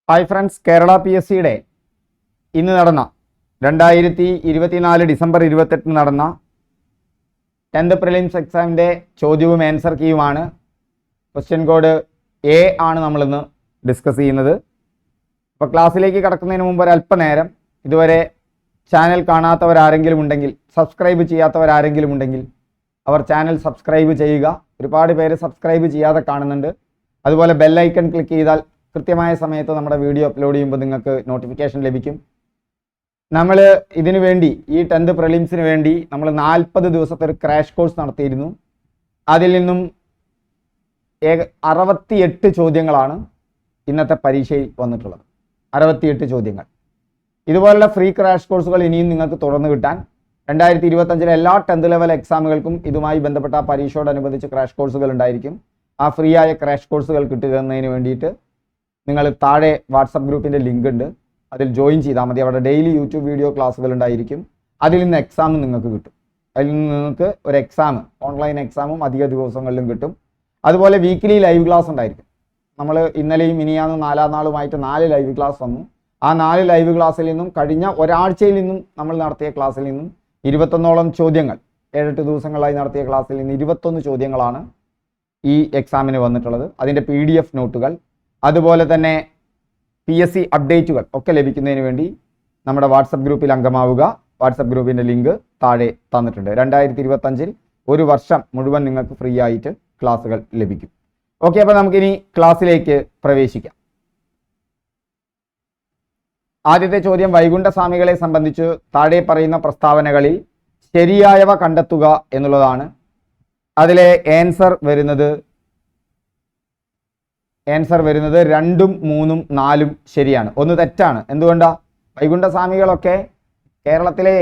Hi friends, Kerala PSCയുടെ ഇന്ന് നടന്ന 2024 December 28 നടന്ന 10th പ്രിലിംസ് എക്സാമിൻ്റെ ചോദ്യവും ആൻസർ കീയുമാണ്. ക്വസ്റ്റ്യൻ കോഡ് A ആണ് നമ്മളിന്ന് ഡിസ്കസ് ചെയ്യുന്നത്. അപ്പോൾ ക്ലാസ്സിലേക്ക് കടക്കുന്നതിന് മുമ്പ് ഒരല്പനേരം ഇതുവരെ ചാനൽ കാണാത്തവരാരെങ്കിലും ഉണ്ടെങ്കിൽ, സബ്സ്ക്രൈബ് ചെയ്യാത്തവരാരെങ്കിലും ഉണ്ടെങ്കിൽ അവർ ചാനൽ സബ്സ്ക്രൈബ് ചെയ്യുക. ഒരുപാട് പേര് സബ്സ്ക്രൈബ് ചെയ്യാതെ കാണുന്നുണ്ട്. അതുപോലെ ബെല്ലൈക്കൺ ക്ലിക്ക് ചെയ്താൽ കൃത്യമായ സമയത്ത് നമ്മുടെ വീഡിയോ അപ്ലോഡ് ചെയ്യുമ്പോൾ നിങ്ങൾക്ക് നോട്ടിഫിക്കേഷൻ ലഭിക്കും. നമ്മൾ ഇതിനു വേണ്ടി ഈ 10th പ്രിലിംസിന് വേണ്ടി നമ്മൾ 40 ദിവസത്തെ ഒരു ക്രാഷ് കോഴ്സ് നടത്തിയിരുന്നു. അതിൽ നിന്നും 68 ചോദ്യങ്ങളാണ് ഇന്നത്തെ പരീക്ഷയിൽ വന്നിട്ടുള്ളത്. 68 ചോദ്യങ്ങൾ. ഇതുപോലുള്ള ഫ്രീ ക്രാഷ് കോഴ്സുകൾ ഇനിയും നിങ്ങൾക്ക് തുറന്നു കിട്ടാൻ 2025 എല്ലാ 10th ലെവൽ എക്സാമുകൾക്കും ഇതുമായി ബന്ധപ്പെട്ട പരീക്ഷയോടനുബന്ധിച്ച് ക്രാഷ് കോഴ്സുകൾ ഉണ്ടായിരിക്കും. ആ ഫ്രീ ആയ ക്രാഷ് കോഴ്സുകൾ കിട്ടുന്നതിന് വേണ്ടിയിട്ട് നിങ്ങൾ താഴെ വാട്സപ്പ് ഗ്രൂപ്പിൻ്റെ ലിങ്ക് ഉണ്ട്, അതിൽ ജോയിൻ ചെയ്താൽ മതി. അവിടെ ഡെയിലി യൂട്യൂബ് വീഡിയോ ക്ലാസ്സുകൾ ഉണ്ടായിരിക്കും. അതിൽ നിന്ന് എക്സാമും നിങ്ങൾക്ക് കിട്ടും. അതിൽ നിന്ന് നിങ്ങൾക്ക് ഒരു എക്സാം, ഓൺലൈൻ എക്സാമും അധിക ദിവസങ്ങളിലും കിട്ടും. അതുപോലെ വീക്കിലി ലൈവ് ക്ലാസ് ഉണ്ടായിരിക്കും. നമ്മൾ ഇന്നലെയും ഇനിയാന്നും 4ാം നാളുമായിട്ട് 4 ലൈവ് ക്ലാസ് വന്നു. ആ 4 ലൈവ് ക്ലാസ്സിൽ നിന്നും കഴിഞ്ഞ ഒരാഴ്ചയിൽ നിന്നും നമ്മൾ നടത്തിയ ക്ലാസ്സിൽ നിന്നും 21ഓളം ചോദ്യങ്ങൾ, 7-8 ദിവസങ്ങളായി നടത്തിയ ക്ലാസ്സിൽ നിന്ന് 21 ചോദ്യങ്ങളാണ് ഈ എക്സാമിന് വന്നിട്ടുള്ളത്. അതിൻ്റെ PDF നോട്ടുകൾ, അതുപോലെ തന്നെ PSC അപ്ഡേറ്റുകൾ ഒക്കെ ലഭിക്കുന്നതിന് വേണ്ടി നമ്മുടെ വാട്സപ്പ് ഗ്രൂപ്പിൽ അംഗമാവുക. വാട്സപ്പ് ഗ്രൂപ്പിൻ്റെ ലിങ്ക് താഴെ തന്നിട്ടുണ്ട്. 2025 ഒരു വർഷം മുഴുവൻ നിങ്ങൾക്ക് ഫ്രീ ആയിട്ട് ക്ലാസ്സുകൾ ലഭിക്കും. ഓക്കെ, അപ്പോൾ നമുക്കിനി ക്ലാസ്സിലേക്ക് പ്രവേശിക്കാം. ആദ്യത്തെ ചോദ്യം, വൈകുണ്ഠസ്വാമികളെ സംബന്ധിച്ച് താഴെ പറയുന്ന പ്രസ്താവനകളിൽ ശരിയായവ കണ്ടെത്തുക എന്നുള്ളതാണ്. അതിലെ ആൻസർ വരുന്നത് 2ഉം 3ഉം 4ഉം ശരിയാണ്. ഒന്ന് തെറ്റാണ്. എന്തുകൊണ്ടാണ്? വൈകുണ്ഠസ്വാമികളൊക്കെ കേരളത്തിലെ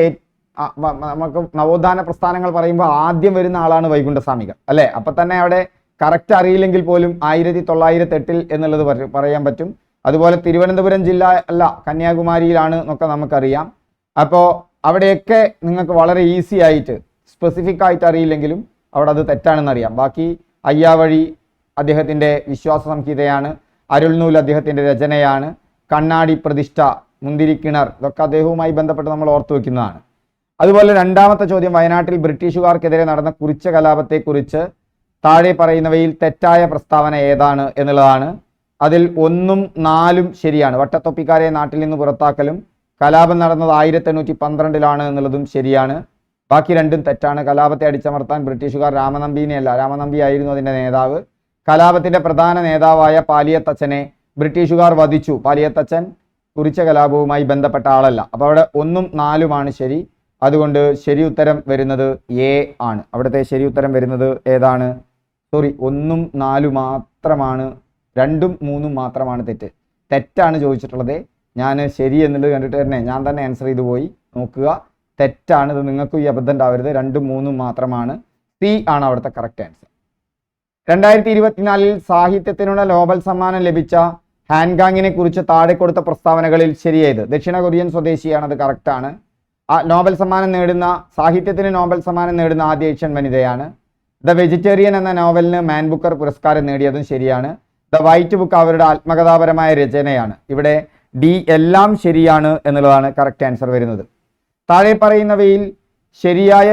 നമുക്ക് നവോത്ഥാന പ്രസ്ഥാനങ്ങൾ പറയുമ്പോൾ ആദ്യം വരുന്ന ആളാണ് വൈകുണ്ഠസ്വാമികൾ, അല്ലേ? അപ്പം തന്നെ അവിടെ കറക്റ്റ് അറിയില്ലെങ്കിൽ പോലും 1908 എന്നുള്ളത് പറയാൻ പറ്റും. അതുപോലെ തിരുവനന്തപുരം ജില്ല അല്ല, കന്യാകുമാരിയിലാണ് എന്നൊക്കെ നമുക്കറിയാം. അപ്പോൾ അവിടെയൊക്കെ നിങ്ങൾക്ക് വളരെ ഈസി ആയിട്ട് സ്പെസിഫിക് ആയിട്ട് അറിയില്ലെങ്കിലും അവിടെ അത് തെറ്റാണെന്നറിയാം. ബാക്കി അയ്യാവഴി അദ്ദേഹത്തിൻ്റെ വിശ്വാസ സംഹിതയാണ്, അരുൾനൂൽ അദ്ദേഹത്തിൻ്റെ രചനയാണ്, കണ്ണാടി പ്രതിഷ്ഠ, മുന്തിരിക്കിണർ, ഇതൊക്കെ അദ്ദേഹവുമായി ബന്ധപ്പെട്ട് നമ്മൾ ഓർത്തു വയ്ക്കുന്നതാണ്. അതുപോലെ രണ്ടാമത്തെ ചോദ്യം, വയനാട്ടിൽ ബ്രിട്ടീഷുകാർക്കെതിരെ നടന്ന കുറിച്ച കലാപത്തെക്കുറിച്ച് താഴെ പറയുന്നവയിൽ തെറ്റായ പ്രസ്താവന ഏതാണ് എന്നുള്ളതാണ്. അതിൽ 1ഉം 4ഉം ശരിയാണ്. വട്ടത്തൊപ്പിക്കാരെ നാട്ടിൽ നിന്ന് പുറത്താക്കലും കലാപം നടന്നത് 1812 എന്നുള്ളതും ശരിയാണ്. ബാക്കി 2ഉം തെറ്റാണ്. കലാപത്തെ അടിച്ചമർത്താൻ ബ്രിട്ടീഷുകാർ രാമനമ്പിനെയല്ല, രാമനമ്പി ആയിരുന്നു അതിൻ്റെ നേതാവ്. കലാപത്തിൻ്റെ പ്രധാന നേതാവായ പാലിയത്തച്ഛനെ ബ്രിട്ടീഷുകാർ വധിച്ചു. പാലിയത്തച്ഛൻ കുറിച്ച കലാപവുമായി ബന്ധപ്പെട്ട ആളല്ല. അപ്പോൾ അവിടെ 1ഉം 4ഉമാണ് ശരി. അതുകൊണ്ട് ശരി ഉത്തരം വരുന്നത് A ആണ്. അവിടുത്തെ ശരി ഉത്തരം വരുന്നത് ഏതാണ്? 1ഉം 4ഉം മാത്രമാണ്, 2ഉം 3ഉം മാത്രമാണ് തെറ്റാണ് ചോദിച്ചിട്ടുള്ളത്. ഞാൻ ശരി എന്നുള്ളത് കണ്ടിട്ട് തന്നെ ഞാൻ തന്നെ ആൻസർ ചെയ്തു പോയി. നോക്കുക, തെറ്റാണ്. ഇത് നിങ്ങൾക്കും ഈ അബദ്ധം ഉണ്ടാവരുത്. 2ഉം 3ഉം മാത്രമാണ്. C ആണ് അവിടുത്തെ കറക്റ്റ് ആൻസർ. 2024 സാഹിത്യത്തിനുള്ള നോബൽ സമ്മാനം ലഭിച്ച ഹാൻഗാങ്ങിനെ കുറിച്ച് താഴെ കൊടുത്ത പ്രസ്താവനകളിൽ ശരിയേത്? ദക്ഷിണ കൊറിയൻ സ്വദേശിയാണ്, അത് കറക്റ്റാണ്. നോബൽ സമ്മാനം നേടുന്ന, സാഹിത്യത്തിന് നോബൽ സമ്മാനം നേടുന്ന ആദ്യ ഏഷ്യൻ വനിതയാണ്. ദ വെജിറ്റേറിയൻ എന്ന നോവലിന് മാൻ ബുക്കർ പുരസ്കാരം നേടിയതും ശരിയാണ്. ദ വൈറ്റ് ബുക്ക് അവരുടെ ആത്മകഥാപരമായ രചനയാണ്. ഇവിടെ D എല്ലാം ശരിയാണ് എന്നുള്ളതാണ് കറക്റ്റ് ആൻസർ വരുന്നത്. താഴെ പറയുന്നവയിൽ ശരിയായ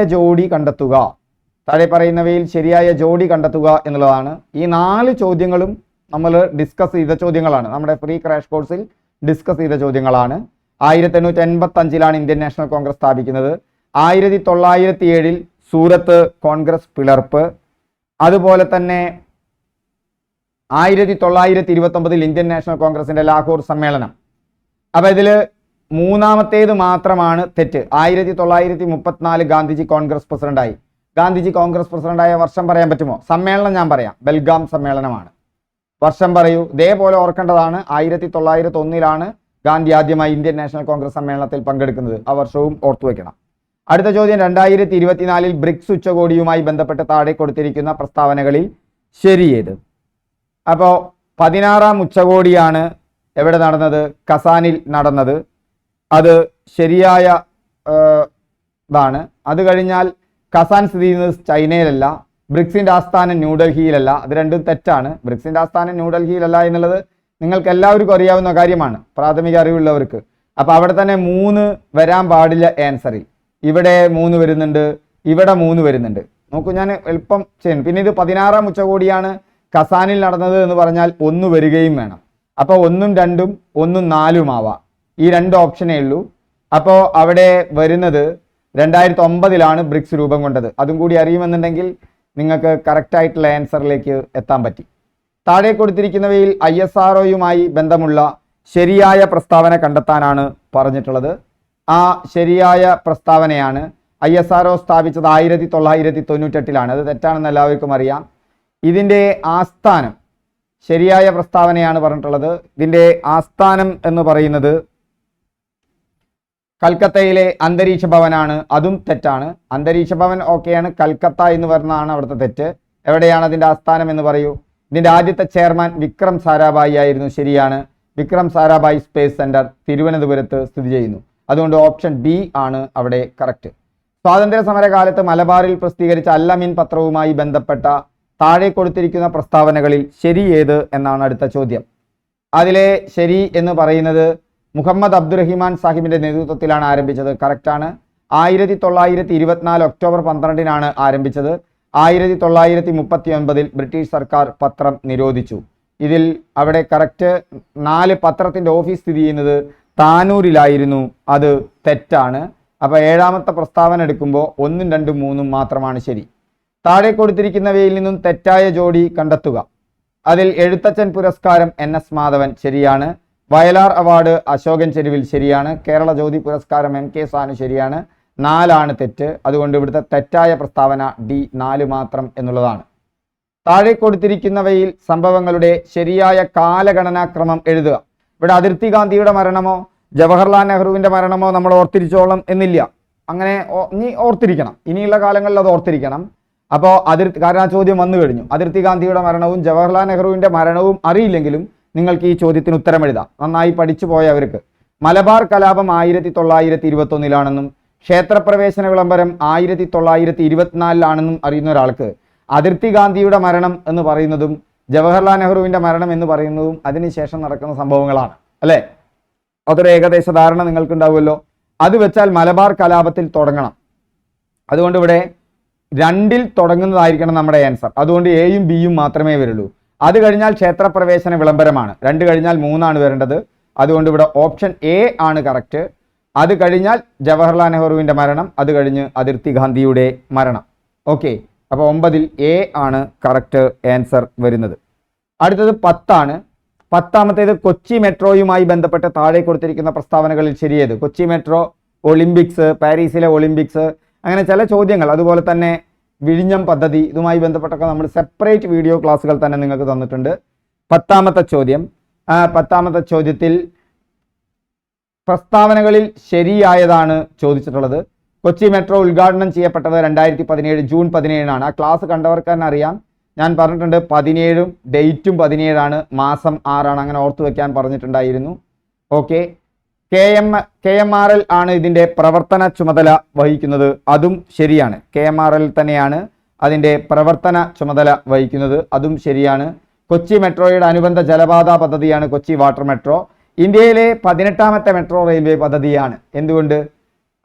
ജോഡി കണ്ടെത്തുക. എന്നുള്ളതാണ്. ഈ 4 ചോദ്യങ്ങളും നമ്മൾ ഡിസ്കസ് ചെയ്ത ചോദ്യങ്ങളാണ്. നമ്മുടെ ഫ്രീ ക്രാഷ് കോഴ്സിൽ ഡിസ്കസ് ചെയ്ത ചോദ്യങ്ങളാണ്. 1885 ഇന്ത്യൻ നാഷണൽ കോൺഗ്രസ് സ്ഥാപിക്കുന്നത്. 1907 സൂറത്ത് കോൺഗ്രസ് പിളർപ്പ്. അതുപോലെ തന്നെ 1929 ഇന്ത്യൻ നാഷണൽ കോൺഗ്രസിന്റെ ലാഹോർ സമ്മേളനം. അപ്പോൾ ഇതിൽ 3ാമത്തേത് മാത്രമാണ് തെറ്റ്. 1934 ഗാന്ധിജി കോൺഗ്രസ് പ്രസിഡന്റായി. ഗാന്ധിജി കോൺഗ്രസ് പ്രസിഡന്റായ വർഷം പറയാൻ പറ്റുമോ? സമ്മേളനം ഞാൻ പറയാം, ബെൽഗാം സമ്മേളനമാണ്. വർഷം പറയൂ. ഇതേപോലെ ഓർക്കേണ്ടതാണ്. 1901 ഗാന്ധി ആദ്യമായി ഇന്ത്യൻ നാഷണൽ കോൺഗ്രസ് സമ്മേളനത്തിൽ പങ്കെടുക്കുന്നത്. ആ വർഷവും ഓർത്തു വയ്ക്കണം. അടുത്ത ചോദ്യം, 2024 ബ്രിക്സ് ഉച്ചകോടിയുമായി ബന്ധപ്പെട്ട് താഴെ കൊടുത്തിരിക്കുന്ന പ്രസ്താവനകളിൽ ശരിയേത്? അപ്പോൾ 16ാം ഉച്ചകോടിയാണ് എവിടെ നടന്നത്? കസാനിൽ നടന്നത്. അത് ശരിയായ ഇതാണ്. അത് കഴിഞ്ഞാൽ കസാൻ സ്ഥിതി ചെയ്യുന്നത് ചൈനയിലല്ല, ബ്രിക്സിൻ്റെ ആസ്ഥാനം ന്യൂഡൽഹിയിലല്ല. അത് രണ്ടും തെറ്റാണ്. ബ്രിക്സിൻ്റെ ആസ്ഥാനം ന്യൂഡൽഹിയിലല്ല എന്നുള്ളത് നിങ്ങൾക്ക് എല്ലാവർക്കും അറിയാവുന്ന കാര്യമാണ്, പ്രാഥമിക അറിവുള്ളവർക്ക്. അപ്പോൾ അവിടെ തന്നെ 3 വരാൻ പാടില്ല ആൻസറിൽ. ഇവിടെ 3 വരുന്നുണ്ട്, ഇവിടെ 3 വരുന്നുണ്ട്. നോക്കൂ, ഞാൻ എളുപ്പം ചെയ്യുന്നു. പിന്നെ ഇത് 16ാം ഉച്ചകോടിയാണ് കസാനിൽ നടന്നത് എന്ന് പറഞ്ഞാൽ 1 വരികയും വേണം. അപ്പോൾ 1ഉം 2ഉം 1ഉം 4ഉം ആവാം. ഈ 2 ഓപ്ഷനേ ഉള്ളൂ. അപ്പോൾ അവിടെ വരുന്നത് 2009 ബ്രിക്സ് രൂപം കൊണ്ടത്. അതും കൂടി അറിയുമെന്നുണ്ടെങ്കിൽ നിങ്ങൾക്ക് കറക്റ്റായിട്ടുള്ള ആൻസറിലേക്ക് എത്താൻ പറ്റി. താഴെ കൊടുത്തിരിക്കുന്നവയിൽ ISROയുമായി ബന്ധമുള്ള ശരിയായ പ്രസ്താവന കണ്ടെത്താനാണ് പറഞ്ഞിട്ടുള്ളത്. ആ ശരിയായ പ്രസ്താവനയാണ് ISRO സ്ഥാപിച്ചത് 1998. അത് തെറ്റാണെന്ന് എല്ലാവർക്കും അറിയാം. ഇതിൻ്റെ ആസ്ഥാനം, ശരിയായ പ്രസ്താവനയാണ് പറഞ്ഞിട്ടുള്ളത്. ഇതിൻ്റെ ആസ്ഥാനം എന്ന് പറയുന്നത് കൽക്കത്തയിലെ അന്തരീക്ഷ ഭവനാണ്. അതും തെറ്റാണ്. അന്തരീക്ഷ ഭവൻ ഓക്കെയാണ്, കൽക്കത്ത എന്ന് പറഞ്ഞതാണ് അവിടുത്തെ തെറ്റ്. എവിടെയാണ് അതിൻ്റെ ആസ്ഥാനം എന്ന് പറയൂ. ഇതിൻ്റെ ആദ്യത്തെ ചെയർമാൻ വിക്രം സാരാഭായി ആയിരുന്നു. ശരിയാണ്. വിക്രം സാരാഭായി സ്പേസ് സെന്റർ തിരുവനന്തപുരത്ത് സ്ഥിതി ചെയ്യുന്നു. അതുകൊണ്ട് ഓപ്ഷൻ ബി ആണ് അവിടെ കറക്റ്റ്. സ്വാതന്ത്ര്യ സമര കാലത്ത് മലബാറിൽ പ്രസിദ്ധീകരിച്ച അല്ലമീൻ പത്രവുമായി ബന്ധപ്പെട്ട താഴെ കൊടുത്തിരിക്കുന്ന പ്രസ്താവനകളിൽ ശരി ഏത് എന്നാണ് അടുത്ത ചോദ്യം. അതിലെ ശരി എന്ന് പറയുന്നത് മുഹമ്മദ് അബ്ദുറഹിമാൻ സാഹിബിന്റെ നേതൃത്വത്തിലാണ് ആരംഭിച്ചത്. കറക്റ്റാണ്. 1924 ഒക്ടോബർ 12 ആരംഭിച്ചത്. 1939 ബ്രിട്ടീഷ് സർക്കാർ പത്രം നിരോധിച്ചു. ഇതിൽ അവിടെ കറക്റ്റ് 4 പത്രത്തിൻ്റെ ഓഫീസ് സ്ഥിതി ചെയ്യുന്നത് താനൂരിലായിരുന്നു. അത് തെറ്റാണ്. അപ്പോൾ 7ാമത്തെ പ്രസ്താവന എടുക്കുമ്പോൾ 1ഉം 2ഉം 3ഉം മാത്രമാണ് ശരി. താഴെ കൊടുത്തിരിക്കുന്നവയിൽ നിന്നും തെറ്റായ ജോഡി കണ്ടെത്തുക. അതിൽ എഴുത്തച്ഛൻ പുരസ്കാരം NS മാധവൻ ശരിയാണ്. വയലാർ അവാർഡ് അശോകൻ ചെരുവിൽ ശരിയാണ്. കേരള ജ്യോതി പുരസ്കാരം MK സാനു ശരിയാണ്. 4 തെറ്റ്. അതുകൊണ്ട് ഇവിടുത്തെ തെറ്റായ പ്രസ്താവന D 4 മാത്രം എന്നുള്ളതാണ്. താഴെ കൊടുത്തിരിക്കുന്നവയിൽ സംഭവങ്ങളുടെ ശരിയായ കാലഗണനാക്രമം എഴുതുക. ഇവിടെ അതിർത്തി ഗാന്ധിയുടെ മരണമോ ജവഹർലാൽ നെഹ്റുവിൻ്റെ മരണമോ നമ്മൾ ഓർത്തിരിച്ചോളം എന്നില്ല. അങ്ങനെ ഇനി ഓർത്തിരിക്കണം, ഇനിയുള്ള കാലങ്ങളിൽ അത് ഓർത്തിരിക്കണം. അപ്പോൾ കാരണം ആ ചോദ്യം വന്നു കഴിഞ്ഞു. അതിർത്തി ഗാന്ധിയുടെ മരണവും ജവഹർലാൽ നെഹ്റുവിൻ്റെ മരണവും അറിയില്ലെങ്കിലും നിങ്ങൾക്ക് ഈ ചോദ്യത്തിന് ഉത്തരം എഴുതാം, നന്നായി പഠിച്ചു പോയവർക്ക്. മലബാർ കലാപം 1921 ക്ഷേത്രപ്രവേശന വിളംബരം 1924 അറിയുന്ന ഒരാൾക്ക് അതിർത്തി ഗാന്ധിയുടെ മരണം എന്ന് പറയുന്നതും ജവഹർലാൽ നെഹ്റുവിൻ്റെ മരണം എന്ന് പറയുന്നതും അതിനുശേഷം നടക്കുന്ന സംഭവങ്ങളാണ് അല്ലേ? അതൊരു ഏകദേശ ധാരണ നിങ്ങൾക്കുണ്ടാവുമല്ലോ. അത് വെച്ചാൽ മലബാർ കലാപത്തിൽ തുടങ്ങണം. അതുകൊണ്ട് ഇവിടെ 2ൽ തുടങ്ങുന്നതായിരിക്കണം നമ്മുടെ ആൻസർ. അതുകൊണ്ട് എയും ബിയും മാത്രമേ വരുള്ളൂ. അത് കഴിഞ്ഞാൽ ക്ഷേത്രപ്രവേശന വിളംബരമാണ്. 2 കഴിഞ്ഞാൽ 3 വേണ്ടത്. അതുകൊണ്ട് ഇവിടെ ഓപ്ഷൻ എ ആണ് കറക്റ്റ്. അത് കഴിഞ്ഞാൽ ജവഹർലാൽ നെഹ്റുവിൻ്റെ മരണം, അത് കഴിഞ്ഞ് അതിർത്തി ഗാന്ധിയുടെ മരണം. ഓക്കെ, അപ്പോൾ 9ൽ എ ആണ് കറക്റ്റ് ആൻസർ വരുന്നത്. അടുത്തത് 10. 10ാമത്തേത് കൊച്ചി മെട്രോയുമായി ബന്ധപ്പെട്ട് താഴെ കൊടുത്തിരിക്കുന്ന പ്രസ്താവനകളിൽ ശരിയേത്. കൊച്ചി മെട്രോ, ഒളിമ്പിക്സ്, പാരീസിലെ ഒളിമ്പിക്സ്, അങ്ങനെ ചില ചോദ്യങ്ങൾ. അതുപോലെ തന്നെ വിഴിഞ്ഞം പദ്ധതി, ഇതുമായി ബന്ധപ്പെട്ടൊക്കെ നമ്മൾ സെപ്പറേറ്റ് വീഡിയോ ക്ലാസ്സുകൾ തന്നെ നിങ്ങൾക്ക് തന്നിട്ടുണ്ട്. 10ാമത്തെ ചോദ്യം. 10ാമത്തെ ചോദ്യത്തിൽ പ്രസ്താവനകളിൽ ശരിയായതാണ് ചോദിച്ചിട്ടുള്ളത്. കൊച്ചി മെട്രോ ഉദ്ഘാടനം ചെയ്യപ്പെട്ടത് 2017 ജൂൺ 17 ആ ക്ലാസ് കണ്ടവർക്ക് തന്നെ അറിയാം. ഞാൻ പറഞ്ഞിട്ടുണ്ട് 17ഉം ഡേറ്റും 17 മാസം 6 അങ്ങനെ ഓർത്തു വെക്കാൻ പറഞ്ഞിട്ടുണ്ടായിരുന്നു. ഓക്കെ, KMRL ആണ് ഇതിൻ്റെ പ്രവർത്തന ചുമതല വഹിക്കുന്നത്. അതും ശരിയാണ്. KMRL തന്നെയാണ് അതിൻ്റെ പ്രവർത്തന ചുമതല വഹിക്കുന്നത്. അതും ശരിയാണ്. കൊച്ചി മെട്രോയുടെ അനുബന്ധ ജലപാത പദ്ധതിയാണ് കൊച്ചി വാട്ടർ മെട്രോ. ഇന്ത്യയിലെ 18ാമത്തെ മെട്രോ റെയിൽവേ പദ്ധതിയാണ്. എന്തുകൊണ്ട്?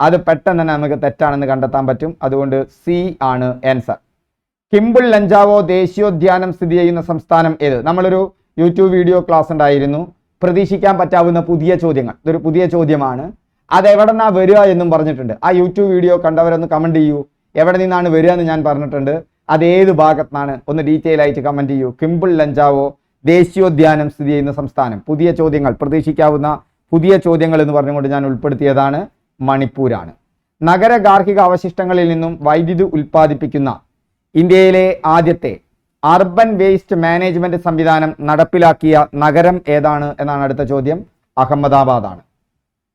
അത് പെട്ടെന്ന് തന്നെ നമുക്ക് തെറ്റാണെന്ന് കണ്ടെത്താൻ പറ്റും. അതുകൊണ്ട് സി ആണ് ആൻസർ. കിംബിൾ ലഞ്ചാവോ ദേശീയോദ്യാനം സ്ഥിതി ചെയ്യുന്ന സംസ്ഥാനം ഏത്? നമ്മളൊരു യൂട്യൂബ് വീഡിയോ ക്ലാസ് ഉണ്ടായിരുന്നു, പ്രതീക്ഷിക്കാൻ പറ്റാവുന്ന പുതിയ ചോദ്യങ്ങൾ. ഇതൊരു പുതിയ ചോദ്യമാണ്. അത് എവിടെ നിന്നാണ് വരിക എന്നും പറഞ്ഞിട്ടുണ്ട്. ആ യൂട്യൂബ് വീഡിയോ കണ്ടവരൊന്ന് കമൻറ്റ് ചെയ്യൂ, എവിടെ നിന്നാണ് വരിക എന്ന് ഞാൻ പറഞ്ഞിട്ടുണ്ട്. അതേത് ഭാഗത്താണ് ഒന്ന് ഡീറ്റെയിൽ ആയിട്ട് കമൻറ്റ് ചെയ്യൂ. കിംബിൾ ലഞ്ചാവോ ദേശീയോദ്യാനം സ്ഥിതി ചെയ്യുന്ന സംസ്ഥാനം. പുതിയ ചോദ്യങ്ങൾ, പ്രതീക്ഷിക്കാവുന്ന പുതിയ ചോദ്യങ്ങൾ എന്ന് പറഞ്ഞുകൊണ്ട് ഞാൻ ഉൾപ്പെടുത്തിയതാണ് മണിപ്പൂരാണ്. നഗര ഗാർഹിക അവശിഷ്ടങ്ങളിൽ നിന്നും വൈദ്യുതി ഉൽപ്പാദിപ്പിക്കുന്ന ഇന്ത്യയിലെ ആദ്യത്തെ അർബൻ വേസ്റ്റ് മാനേജ്മെന്റ് സംവിധാനം നടപ്പിലാക്കിയ നഗരം ഏതാണ് എന്നാണ് അടുത്ത ചോദ്യം. അഹമ്മദാബാദാണ്.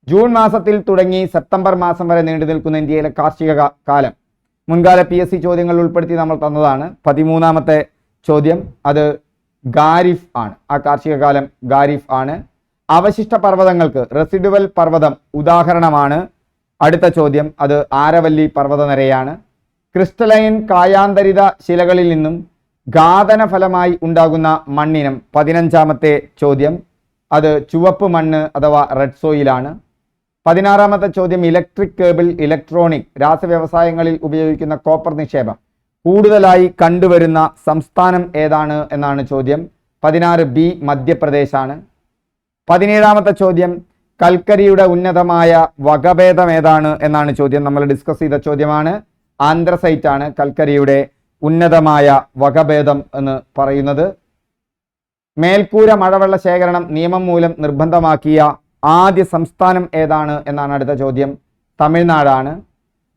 ജൂൺ മാസത്തിൽ തുടങ്ങി സെപ്റ്റംബർ മാസം വരെ നീണ്ടു നിൽക്കുന്ന ഇന്ത്യയിലെ കാർഷിക കാലം മുൻകാല PSC ചോദ്യങ്ങൾ ഉൾപ്പെടുത്തി നമ്മൾ തന്നതാണ്. 13ാമത്തെ ചോദ്യം അത് ഖാരിഫ് ആണ്. ആ കാർഷിക കാലം ഖാരിഫ് ആണ്. അവശിഷ്ട പർവ്വതങ്ങൾക്ക് റെസിഡുവൽ പർവ്വതം ഉദാഹരണമാണ്. അടുത്ത ചോദ്യം അത് ആരവല്ലി പർവ്വതനിരയാണ്. ക്രിസ്റ്റലൈൻ കായാന്തരിത ശിലകളിൽ നിന്നും ഘാതന ഫലമായി ഉണ്ടാകുന്ന മണ്ണിനം 15ാമത്തെ ചോദ്യം. അത് ചുവപ്പ് മണ്ണ് അഥവാ റെഡ് സോയിലാണ്. 16ാമത്തെ ചോദ്യം ഇലക്ട്രിക് കേബിൾ, ഇലക്ട്രോണിക്, രാസവ്യവസായങ്ങളിൽ ഉപയോഗിക്കുന്ന കോപ്പർ നിക്ഷേപം കൂടുതലായി കണ്ടുവരുന്ന സംസ്ഥാനം ഏതാണ് എന്നാണ് ചോദ്യം. 16B മധ്യപ്രദേശാണ്. 17ാമത്തെ ചോദ്യം കൽക്കരിയുടെ ഉന്നതമായ വകഭേദം ഏതാണ് എന്നാണ് ചോദ്യം. നമ്മൾ ഡിസ്കസ് ചെയ്ത ചോദ്യമാണ്. ആന്ത്രസൈറ്റ് ആണ് കൽക്കരിയുടെ ഉന്നതമായ വകഭേദം എന്ന് പറയുന്നത്. മേൽക്കൂര മഴവെള്ള ശേഖരണം നിയമം മൂലം നിർബന്ധമാക്കിയ ആദ്യ സംസ്ഥാനം ഏതാണ് എന്നാണ് അടുത്ത ചോദ്യം. തമിഴ്നാടാണ്.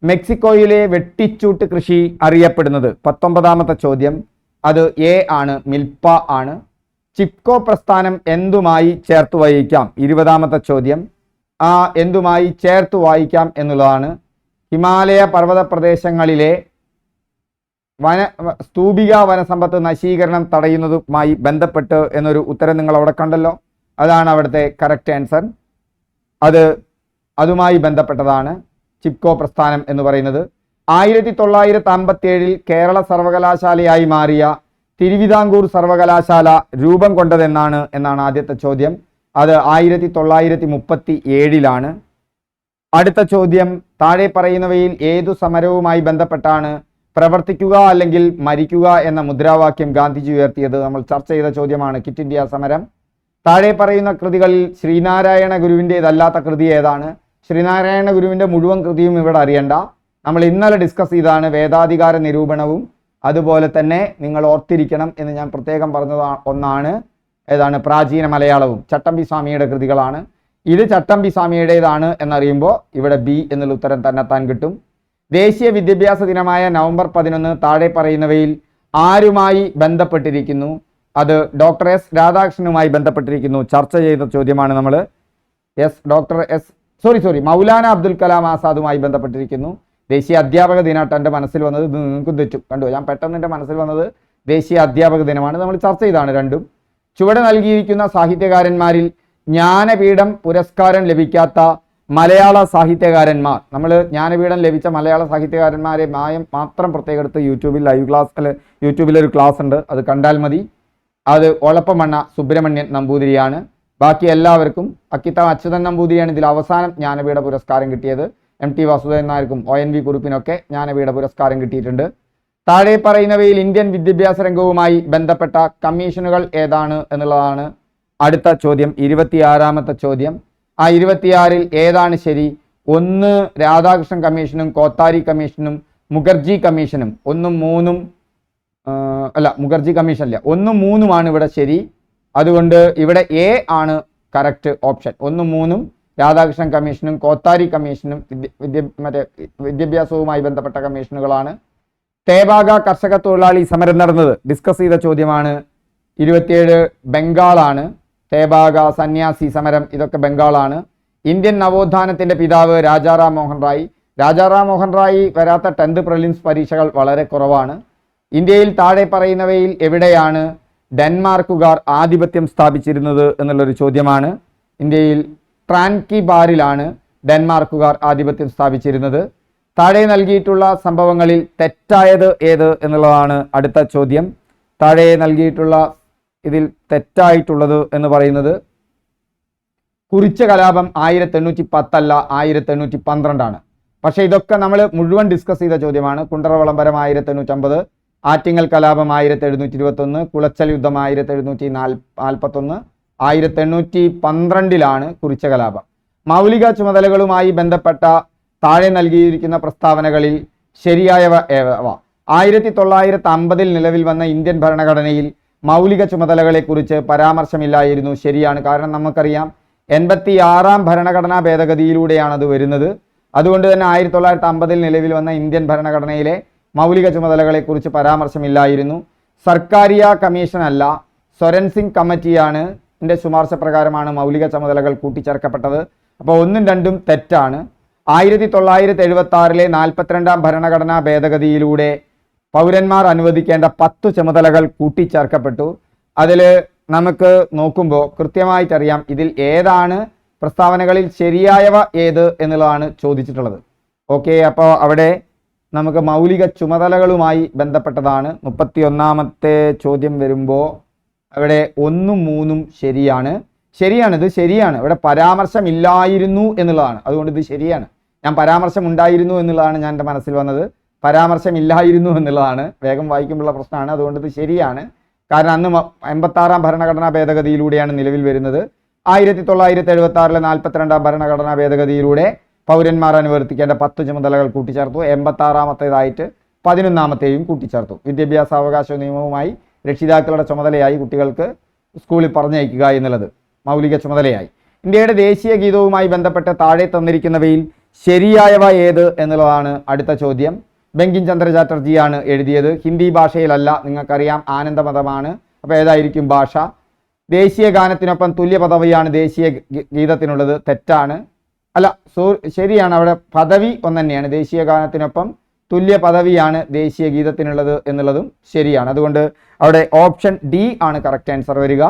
മെക്സിക്കോയിലെ വെട്ടിച്ചൂട്ട് കൃഷി അറിയപ്പെടുന്നത് 19ാമത്തെ ചോദ്യം. അത് എ ആണ്, മിൽപ്പ ആണ്. ചിപ്കോ പ്രസ്ഥാനം എന്തുമായി ചേർത്ത് വായിക്കാം? 20ാമത്തെ ചോദ്യം. എന്തുമായി ചേർത്ത് വായിക്കാം എന്നുള്ളതാണ്. ഹിമാലയ പർവ്വത പ്രദേശങ്ങളിലെ സ്തൂപിക വനസമ്പത്ത് നശീകരണം തടയുന്നതുമായി ബന്ധപ്പെട്ട് എന്നൊരു ഉത്തരം നിങ്ങൾ അവിടെ കണ്ടല്ലോ. അതാണ് അവിടുത്തെ കറക്റ്റ് ആൻസർ. അതുമായി ബന്ധപ്പെട്ടതാണ് ചിപ്കോ പ്രസ്ഥാനം എന്ന് പറയുന്നത്. 1957 കേരള സർവകലാശാലയായി മാറിയ തിരുവിതാംകൂർ സർവകലാശാല രൂപം കൊണ്ടതെന്നാണ് ആദ്യത്തെ ചോദ്യം. അത് 1937 അടുത്ത ചോദ്യം താഴെ പറയുന്നവയിൽ ഏതു സമരവുമായി ബന്ധപ്പെട്ടാണ് പ്രവർത്തിക്കുക അല്ലെങ്കിൽ മരിക്കുക എന്ന മുദ്രാവാക്യം ഗാന്ധിജി ഉയർത്തിയത്? നമ്മൾ ചർച്ച ചെയ്ത ചോദ്യമാണ്. ക്വിറ്റ് ഇന്ത്യ സമരം. താഴെ പറയുന്ന കൃതികളിൽ ശ്രീനാരായണ ഗുരുവിൻ്റെതല്ലാത്ത കൃതി ഏതാണ്? ശ്രീനാരായണ ഗുരുവിൻ്റെ മുഴുവൻ കൃതിയും ഇവിടെ അറിയണ്ട. നമ്മൾ ഇന്നലെ ഡിസ്കസ് ചെയ്താണ് വേദാധികാര നിരൂപണവും. അതുപോലെ തന്നെ നിങ്ങൾ ഓർത്തിരിക്കണം എന്ന് ഞാൻ പ്രത്യേകം പറഞ്ഞത് ഒന്നാണ് ഏതാണ് പ്രാചീന മലയാളവും. ചട്ടമ്പി സ്വാമിയുടെ കൃതികളാണ്. ഇത് ചട്ടമ്പി സ്വാമിയുടേതാണ് എന്നറിയുമ്പോൾ ഇവിടെ ബി എന്നുള്ള ഉത്തരം തന്നെത്താൻ കിട്ടും. ദേശീയ വിദ്യാഭ്യാസ ദിനമായ നവംബർ 11 താഴെ പറയുന്നവയിൽ ആരുമായി ബന്ധപ്പെട്ടിരിക്കുന്നു? അത് ഡോക്ടർ എസ് രാധാകൃഷ്ണനുമായി ബന്ധപ്പെട്ടിരിക്കുന്നു. ചർച്ച ചെയ്ത ചോദ്യമാണ് നമ്മൾ. മൗലാന അബ്ദുൽ കലാം ആസാദുമായി ബന്ധപ്പെട്ടിരിക്കുന്നു. ദേശീയ അധ്യാപക ദിനമായിട്ട് എൻ്റെ മനസ്സിൽ വന്നത്. ഇത് നിങ്ങൾക്കും തെറ്റും. കണ്ടു, ഞാൻ പെട്ടെന്ന് എൻ്റെ മനസ്സിൽ വന്നത് ദേശീയ അധ്യാപക ദിനമാണ്. നമ്മൾ ചർച്ച ചെയ്താണ് രണ്ടും. ചുവടെ നൽകിയിരിക്കുന്ന സാഹിത്യകാരന്മാരിൽ ജ്ഞാനപീഠം പുരസ്കാരം ലഭിക്കാത്ത മലയാള സാഹിത്യകാരന്മാർ. നമ്മൾ ജ്ഞാനപീഠം ലഭിച്ച മലയാള സാഹിത്യകാരന്മാരെ മാത്രം പ്രത്യേകം എടുത്ത് യൂട്യൂബിലൊരു ക്ലാസ് ഉണ്ട്, അത് കണ്ടാൽ മതി. അത് ഒളപ്പമണ്ണ സുബ്രഹ്മണ്യൻ നമ്പൂതിരിയാണ്. ബാക്കി എല്ലാവർക്കും അക്കിത്ത അച്യുതൻ നമ്പൂതിരിയാണ് ഇതിൽ അവസാനം ജ്ഞാനപീഠ പുരസ്കാരം കിട്ടിയത്. MT വാസുദേവൻ നായർക്കും ONV കുറുപ്പിനൊക്കെ ജ്ഞാനപീഠ പുരസ്കാരം കിട്ടിയിട്ടുണ്ട്. താഴെ പറയുന്നവയിൽ ഇന്ത്യൻ വിദ്യാഭ്യാസ രംഗവുമായി ബന്ധപ്പെട്ട കമ്മീഷനുകൾ ഏതാണ് എന്നുള്ളതാണ് അടുത്ത ചോദ്യം. 26ാമത്തെ ചോദ്യം. 26ൽ ഏതാണ് ശരി? 1 രാധാകൃഷ്ണൻ കമ്മീഷനും കോത്താരി കമ്മീഷനും മുഖർജി കമ്മീഷനും 1ഉം 3ഉം മുഖർജി കമ്മീഷനല്ല 1ഉം 3ഉമാണ് ഇവിടെ ശരി. അതുകൊണ്ട് ഇവിടെ എ ആണ് കറക്റ്റ് ഓപ്ഷൻ. 1ഉം 3ഉം രാധാകൃഷ്ണൻ കമ്മീഷനും കോത്താരി കമ്മീഷനും വിദ്യാഭ്യാസവുമായി ബന്ധപ്പെട്ട കമ്മീഷനുകളാണ്. തേബാഗ കർഷക തൊഴിലാളി സമരം നടന്നത് ഡിസ്കസ് ചെയ്ത ചോദ്യമാണ്. 27 ബംഗാളാണ്. തേബാഗ സന്യാസി സമരം ഇതൊക്കെ ബംഗാളാണ്. ഇന്ത്യൻ നവോത്ഥാനത്തിന്റെ പിതാവ് രാജാറാം മോഹൻ റായ്. രാജാറാം മോഹൻ റായ് വരാത്ത 10th പ്രിലിംസ് പരീക്ഷകൾ വളരെ കുറവാണ്. ഇന്ത്യയിൽ താഴെ പറയുന്നവയിൽ എവിടെയാണ് ഡെൻമാർക്കുകാർ ആധിപത്യം സ്ഥാപിച്ചിരുന്നത് എന്നുള്ളൊരു ചോദ്യമാണ്. ഇന്ത്യയിൽ ട്രാൻകിബാറിലാണ് ഡെൻമാർക്കുകാർ ആധിപത്യം സ്ഥാപിച്ചിരുന്നത്. താഴെ നൽകിയിട്ടുള്ള സംഭവങ്ങളിൽ തെറ്റായത് ഏത് എന്നുള്ളതാണ് അടുത്ത ചോദ്യം. താഴെ നൽകിയിട്ടുള്ള ഇതിൽ തെറ്റായിട്ടുള്ളത് എന്ന് പറയുന്നത് കുറിച്യ കലാപം 1810 അല്ല 1812 പക്ഷേ ഇതൊക്കെ നമ്മൾ മുഴുവൻ ഡിസ്കസ് ചെയ്ത ചോദ്യമാണ്. കുണ്ടറ വിളംബരം 1850, ആറ്റിങ്ങൽ കലാപം 1721, കുളച്ചൽ യുദ്ധം 1741, 1812 കുറിച്യ കലാപം. മൗലിക ചുമതലകളുമായി ബന്ധപ്പെട്ട താഴെ നൽകിയിരിക്കുന്ന പ്രസ്താവനകളിൽ ശരിയായവ ഏവ? 1950 നിലവിൽ വന്ന ഇന്ത്യൻ ഭരണഘടനയിൽ മൗലിക ചുമതലകളെക്കുറിച്ച് പരാമർശമില്ലായിരുന്നു. ശരിയാണ്. കാരണം നമുക്കറിയാം 86ാം ഭരണഘടനാ ഭേദഗതിയിലൂടെയാണ് അത് വരുന്നത്. അതുകൊണ്ട് തന്നെ 1950 നിലവിൽ വന്ന ഇന്ത്യൻ ഭരണഘടനയിലെ മൗലിക ചുമതലകളെക്കുറിച്ച് പരാമർശമില്ലായിരുന്നു. സർക്കാരിയ കമ്മീഷൻ അല്ല, സ്വരൻ സിംഗ് കമ്മിറ്റിയാണ് ന്റെ ശുപാർശ പ്രകാരമാണ് മൗലിക ചുമതലകൾ കൂട്ടിച്ചേർക്കപ്പെട്ടത്. അപ്പോൾ 1ഉം 2ഉം തെറ്റാണ്. 1976 42ാം ഭരണഘടനാ ഭേദഗതിയിലൂടെ പൗരന്മാർ അനുവദിക്കേണ്ട 10 ചുമതലകൾ കൂട്ടിച്ചേർക്കപ്പെട്ടു. അതിൽ നമുക്ക് നോക്കുമ്പോൾ കൃത്യമായിട്ടറിയാം ഇതിൽ ഏതാണ് പ്രസ്താവനകളിൽ ശരിയായവ ഏത് എന്നുള്ളതാണ് ചോദിച്ചിട്ടുള്ളത്. ഓക്കെ, അപ്പോൾ അവിടെ നമുക്ക് മൗലിക ചുമതലകളുമായി ബന്ധപ്പെട്ടതാണ്. 31ാമത്തെ ചോദ്യം വരുമ്പോൾ അവിടെ 1ഉം 3ഉം ശരിയാണ്. ശരിയാണ്, ഇത് ശരിയാണ്. ഇവിടെ പരാമർശമില്ലായിരുന്നു എന്നുള്ളതാണ്, അതുകൊണ്ട് ഇത് ശരിയാണ്. ഞാൻ പരാമർശം ഉണ്ടായിരുന്നു എന്നുള്ളതാണ് ഞാൻ എൻ്റെ മനസ്സിൽ വന്നത്, പരാമർശമില്ലായിരുന്നു എന്നുള്ളതാണ്. വേഗം വായിക്കുമ്പോഴുള്ള പ്രശ്നമാണ്, അതുകൊണ്ട് ഇത് ശരിയാണ്. കാരണം അന്ന് 86-ാം ഭരണഘടനാ ഭേദഗതിയിലൂടെയാണ് നിലവിൽ വരുന്നത്. 1976-ലെ 42-ാം ഭരണഘടനാ ഭേദഗതിയിലൂടെ പൗരന്മാർ അനുവർത്തിക്കേണ്ട 10 ചുമതലകൾ കൂട്ടിച്ചേർത്തു. 86-ാമത്തേതായിട്ട് 11-ാമത്തെയും കൂട്ടിച്ചേർത്തു. വിദ്യാഭ്യാസ അവകാശ നിയമവുമായി രക്ഷിതാക്കളുടെ ചുമതലയായി കുട്ടികൾക്ക് സ്കൂളിൽ പറഞ്ഞയക്കുക എന്നുള്ളത് മൗലിക ചുമതലയായി. ഇന്ത്യയുടെ ദേശീയ ഗീതവുമായി ബന്ധപ്പെട്ട് താഴെ തന്നിരിക്കുന്നവയിൽ ശരിയായവ ഏത് എന്നുള്ളതാണ് അടുത്ത ചോദ്യം. ബങ്കിം ചന്ദ്ര ചാറ്റർജിയാണ് എഴുതിയത്. ഹിന്ദി ഭാഷയിലല്ല, നിങ്ങൾക്കറിയാം ആനന്ദമതമാണ്. അപ്പോൾ ഏതായിരിക്കും ഭാഷ? ദേശീയ ഗാനത്തിനൊപ്പം തുല്യ പദവിയാണ് ദേശീയ ഗീതത്തിനുള്ളത്. തെറ്റാണ്. അല്ല, ശരിയാണ്. അവിടെ പദവി ഒന്ന് തന്നെയാണ്. ദേശീയ ഗാനത്തിനൊപ്പം തുല്യ പദവിയാണ് ദേശീയ ഗീതത്തിനുള്ളത് എന്നുള്ളതും ശരിയാണ്. അതുകൊണ്ട് അവിടെ ഓപ്ഷൻ ഡി ആണ് കറക്റ്റ് ആൻസർ വരിക.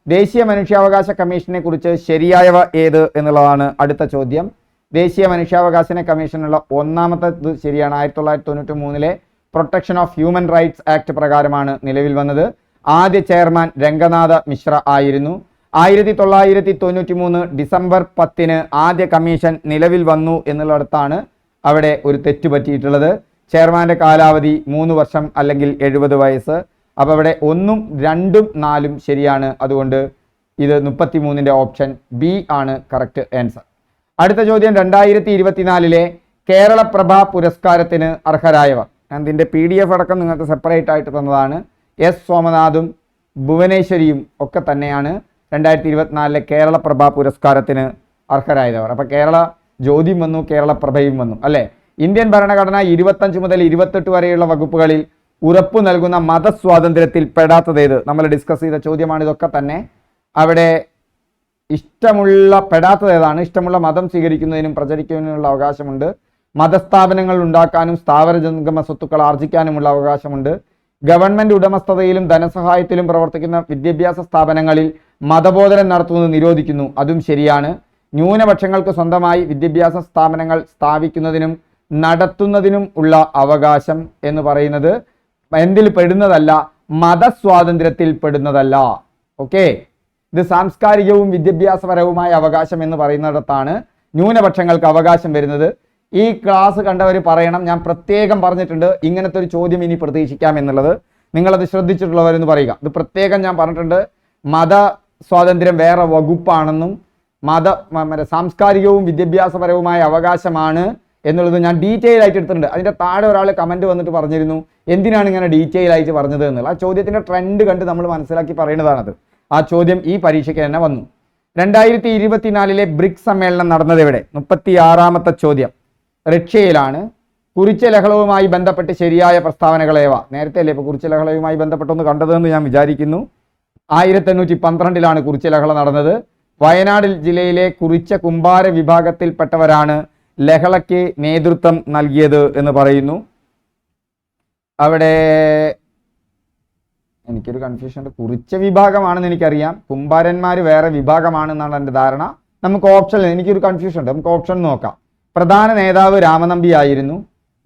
ദേശീയ മനുഷ്യാവകാശ കമ്മീഷനെ കുറിച്ച് ശരിയായവ ഏത് എന്നുള്ളതാണ് അടുത്ത ചോദ്യം. ദേശീയ മനുഷ്യാവകാശ കമ്മീഷനുള്ള ഒന്നാമത്തെ ഇത് ശരിയാണ്. 1993-ലെ protection of human rights act പ്രകാരമാണ് നിലവിൽ വന്നത്. ആദ്യ ചെയർമാൻ രംഗനാഥ മിശ്ര ആയിരുന്നു. 1993 ഡിസംബർ 10-ന് ആദ്യ കമ്മീഷൻ നിലവിൽ വന്നു എന്നുള്ളിടത്താണ് അവിടെ ഒരു തെറ്റ് പറ്റിയിട്ടുള്ളത്. ചെയർമാൻ്റെ കാലാവധി 3 വർഷം അല്ലെങ്കിൽ 70 വയസ്സ്. അപ്പോൾ അവിടെ 1, 2, 4 ശരിയാണ്. അതുകൊണ്ട് ഇത് 33-ന്റെ ഓപ്ഷൻ ബി ആണ് കറക്റ്റ് ആൻസർ. അടുത്ത ചോദ്യം 2024-ലെ കേരളപ്രഭ പുരസ്കാരത്തിന് അർഹരായവർ. ഞാൻ ഇതിൻ്റെ PDF അടക്കം നിങ്ങൾക്ക് സെപ്പറേറ്റ് ആയിട്ട് തന്നതാണ്. എസ് സോമനാഥും ഭുവനേശ്വരിയും ഒക്കെ തന്നെയാണ് 2024-ലെ കേരളപ്രഭ പുരസ്കാരത്തിന് അർഹരായവർ. അപ്പോൾ കേരള ജ്യോതിയും വന്നു, കേരളപ്രഭയും വന്നു അല്ലേ. ഇന്ത്യൻ ഭരണഘടന 25 മുതൽ 28 വരെയുള്ള വകുപ്പുകളിൽ ഉറപ്പു നൽകുന്ന മതസ്വാതന്ത്ര്യത്തിൽ പെടാത്തതേത്? നമ്മൾ ഡിസ്കസ് ചെയ്ത ചോദ്യമാണ് ഇതൊക്കെ തന്നെ. അവിടെ പെടാത്തത് ഏതാണ്? ഇഷ്ടമുള്ള മതം സ്വീകരിക്കുന്നതിനും പ്രചരിക്കുന്നതിനുള്ള അവകാശമുണ്ട്. മതസ്ഥാപനങ്ങൾ ഉണ്ടാക്കാനും സ്ഥാവര ജംഗമ സ്വത്തുക്കൾ ആർജിക്കാനുമുള്ള അവകാശമുണ്ട്. ഗവൺമെന്റ് ഉടമസ്ഥതയിലും ധനസഹായത്തിലും പ്രവർത്തിക്കുന്ന വിദ്യാഭ്യാസ സ്ഥാപനങ്ങളിൽ മതബോധനം നടത്തുന്നത് നിരോധിക്കുന്നു. അതും ശരിയാണ്. ന്യൂനപക്ഷങ്ങൾക്ക് സ്വന്തമായി വിദ്യാഭ്യാസ സ്ഥാപനങ്ങൾ സ്ഥാപിക്കുന്നതിനും നടത്തുന്നതിനും ഉള്ള അവകാശം എന്ന് പറയുന്നത് എന്തിൽ പെടുന്നതല്ല? മതസ്വാതന്ത്ര്യത്തിൽ പെടുന്നതല്ല. ഓക്കെ, ഇത് സാംസ്കാരികവും വിദ്യാഭ്യാസപരവുമായ അവകാശം എന്ന് പറയുന്നിടത്താണ് ന്യൂനപക്ഷങ്ങൾക്ക് അവകാശം വരുന്നത്. ഈ ക്ലാസ് കണ്ടവർ പറയണം, ഞാൻ പ്രത്യേകം പറഞ്ഞിട്ടുണ്ട് ഇങ്ങനത്തെ ഒരു ചോദ്യം ഇനി പ്രതീക്ഷിക്കാം എന്നുള്ളത്. നിങ്ങളത് ശ്രദ്ധിച്ചിട്ടുള്ളവരെന്ന് പറയുക. ഇത് പ്രത്യേകം ഞാൻ പറഞ്ഞിട്ടുണ്ട്. മത സ്വാതന്ത്ര്യം വേറെ വകുപ്പാണെന്നും സാംസ്കാരികവും വിദ്യാഭ്യാസപരവുമായ അവകാശമാണ് എന്നുള്ളത് ഞാൻ ഡീറ്റെയിൽ ആയിട്ട് എടുത്തിട്ടുണ്ട്. അതിൻ്റെ താഴെ ഒരാൾ കമൻറ്റ് വന്നിട്ട് പറഞ്ഞിരുന്നു എന്തിനാണ് ഇങ്ങനെ ഡീറ്റെയിൽ ആയിട്ട് പറഞ്ഞത് എന്നുള്ള. ആ ചോദ്യത്തിൻ്റെ ട്രെൻഡ് കണ്ട് നമ്മൾ മനസ്സിലാക്കി പറയുന്നതാണത്. ആ ചോദ്യം ഈ പരീക്ഷയ്ക്ക് തന്നെ വന്നു. 2024-ലെ ബ്രിക്സ് സമ്മേളനം നടന്നത് എവിടെ? 36-ാമത്തെ ചോദ്യം റഷ്യയിലാണ്. കുറിച്യ ലഹളവുമായി ബന്ധപ്പെട്ട് ശരിയായ പ്രസ്താവനകളേവ? നേരത്തെ അല്ലേ ഇപ്പോൾ കുറിച്യ ലഹളയുമായി ബന്ധപ്പെട്ടൊന്ന് കണ്ടതെന്ന് ഞാൻ വിചാരിക്കുന്നു. 1812-ലാണ് കുറിച്യ ലഹള നടന്നത്. വയനാട് ജില്ലയിലെ കുറിച്യ കുമ്പാര വിഭാഗത്തിൽപ്പെട്ടവരാണ് ലഹളയ്ക്ക് നേതൃത്വം നൽകിയത് എന്ന് പറയുന്നു. അവിടെ എനിക്കൊരു കൺഫ്യൂഷൻ ഉണ്ട്. കുറിച്യ വിഭാഗമാണെന്ന് എനിക്കറിയാം, കുമ്പാരന്മാർ വേറെ വിഭാഗമാണെന്നാണ് എൻ്റെ ധാരണ. നമുക്ക് ഓപ്ഷൻ, എനിക്കൊരു കൺഫ്യൂഷൻ ഉണ്ട്, നമുക്ക് ഓപ്ഷൻ നോക്കാം. പ്രധാന നേതാവ് രാമനമ്പി ആയിരുന്നു.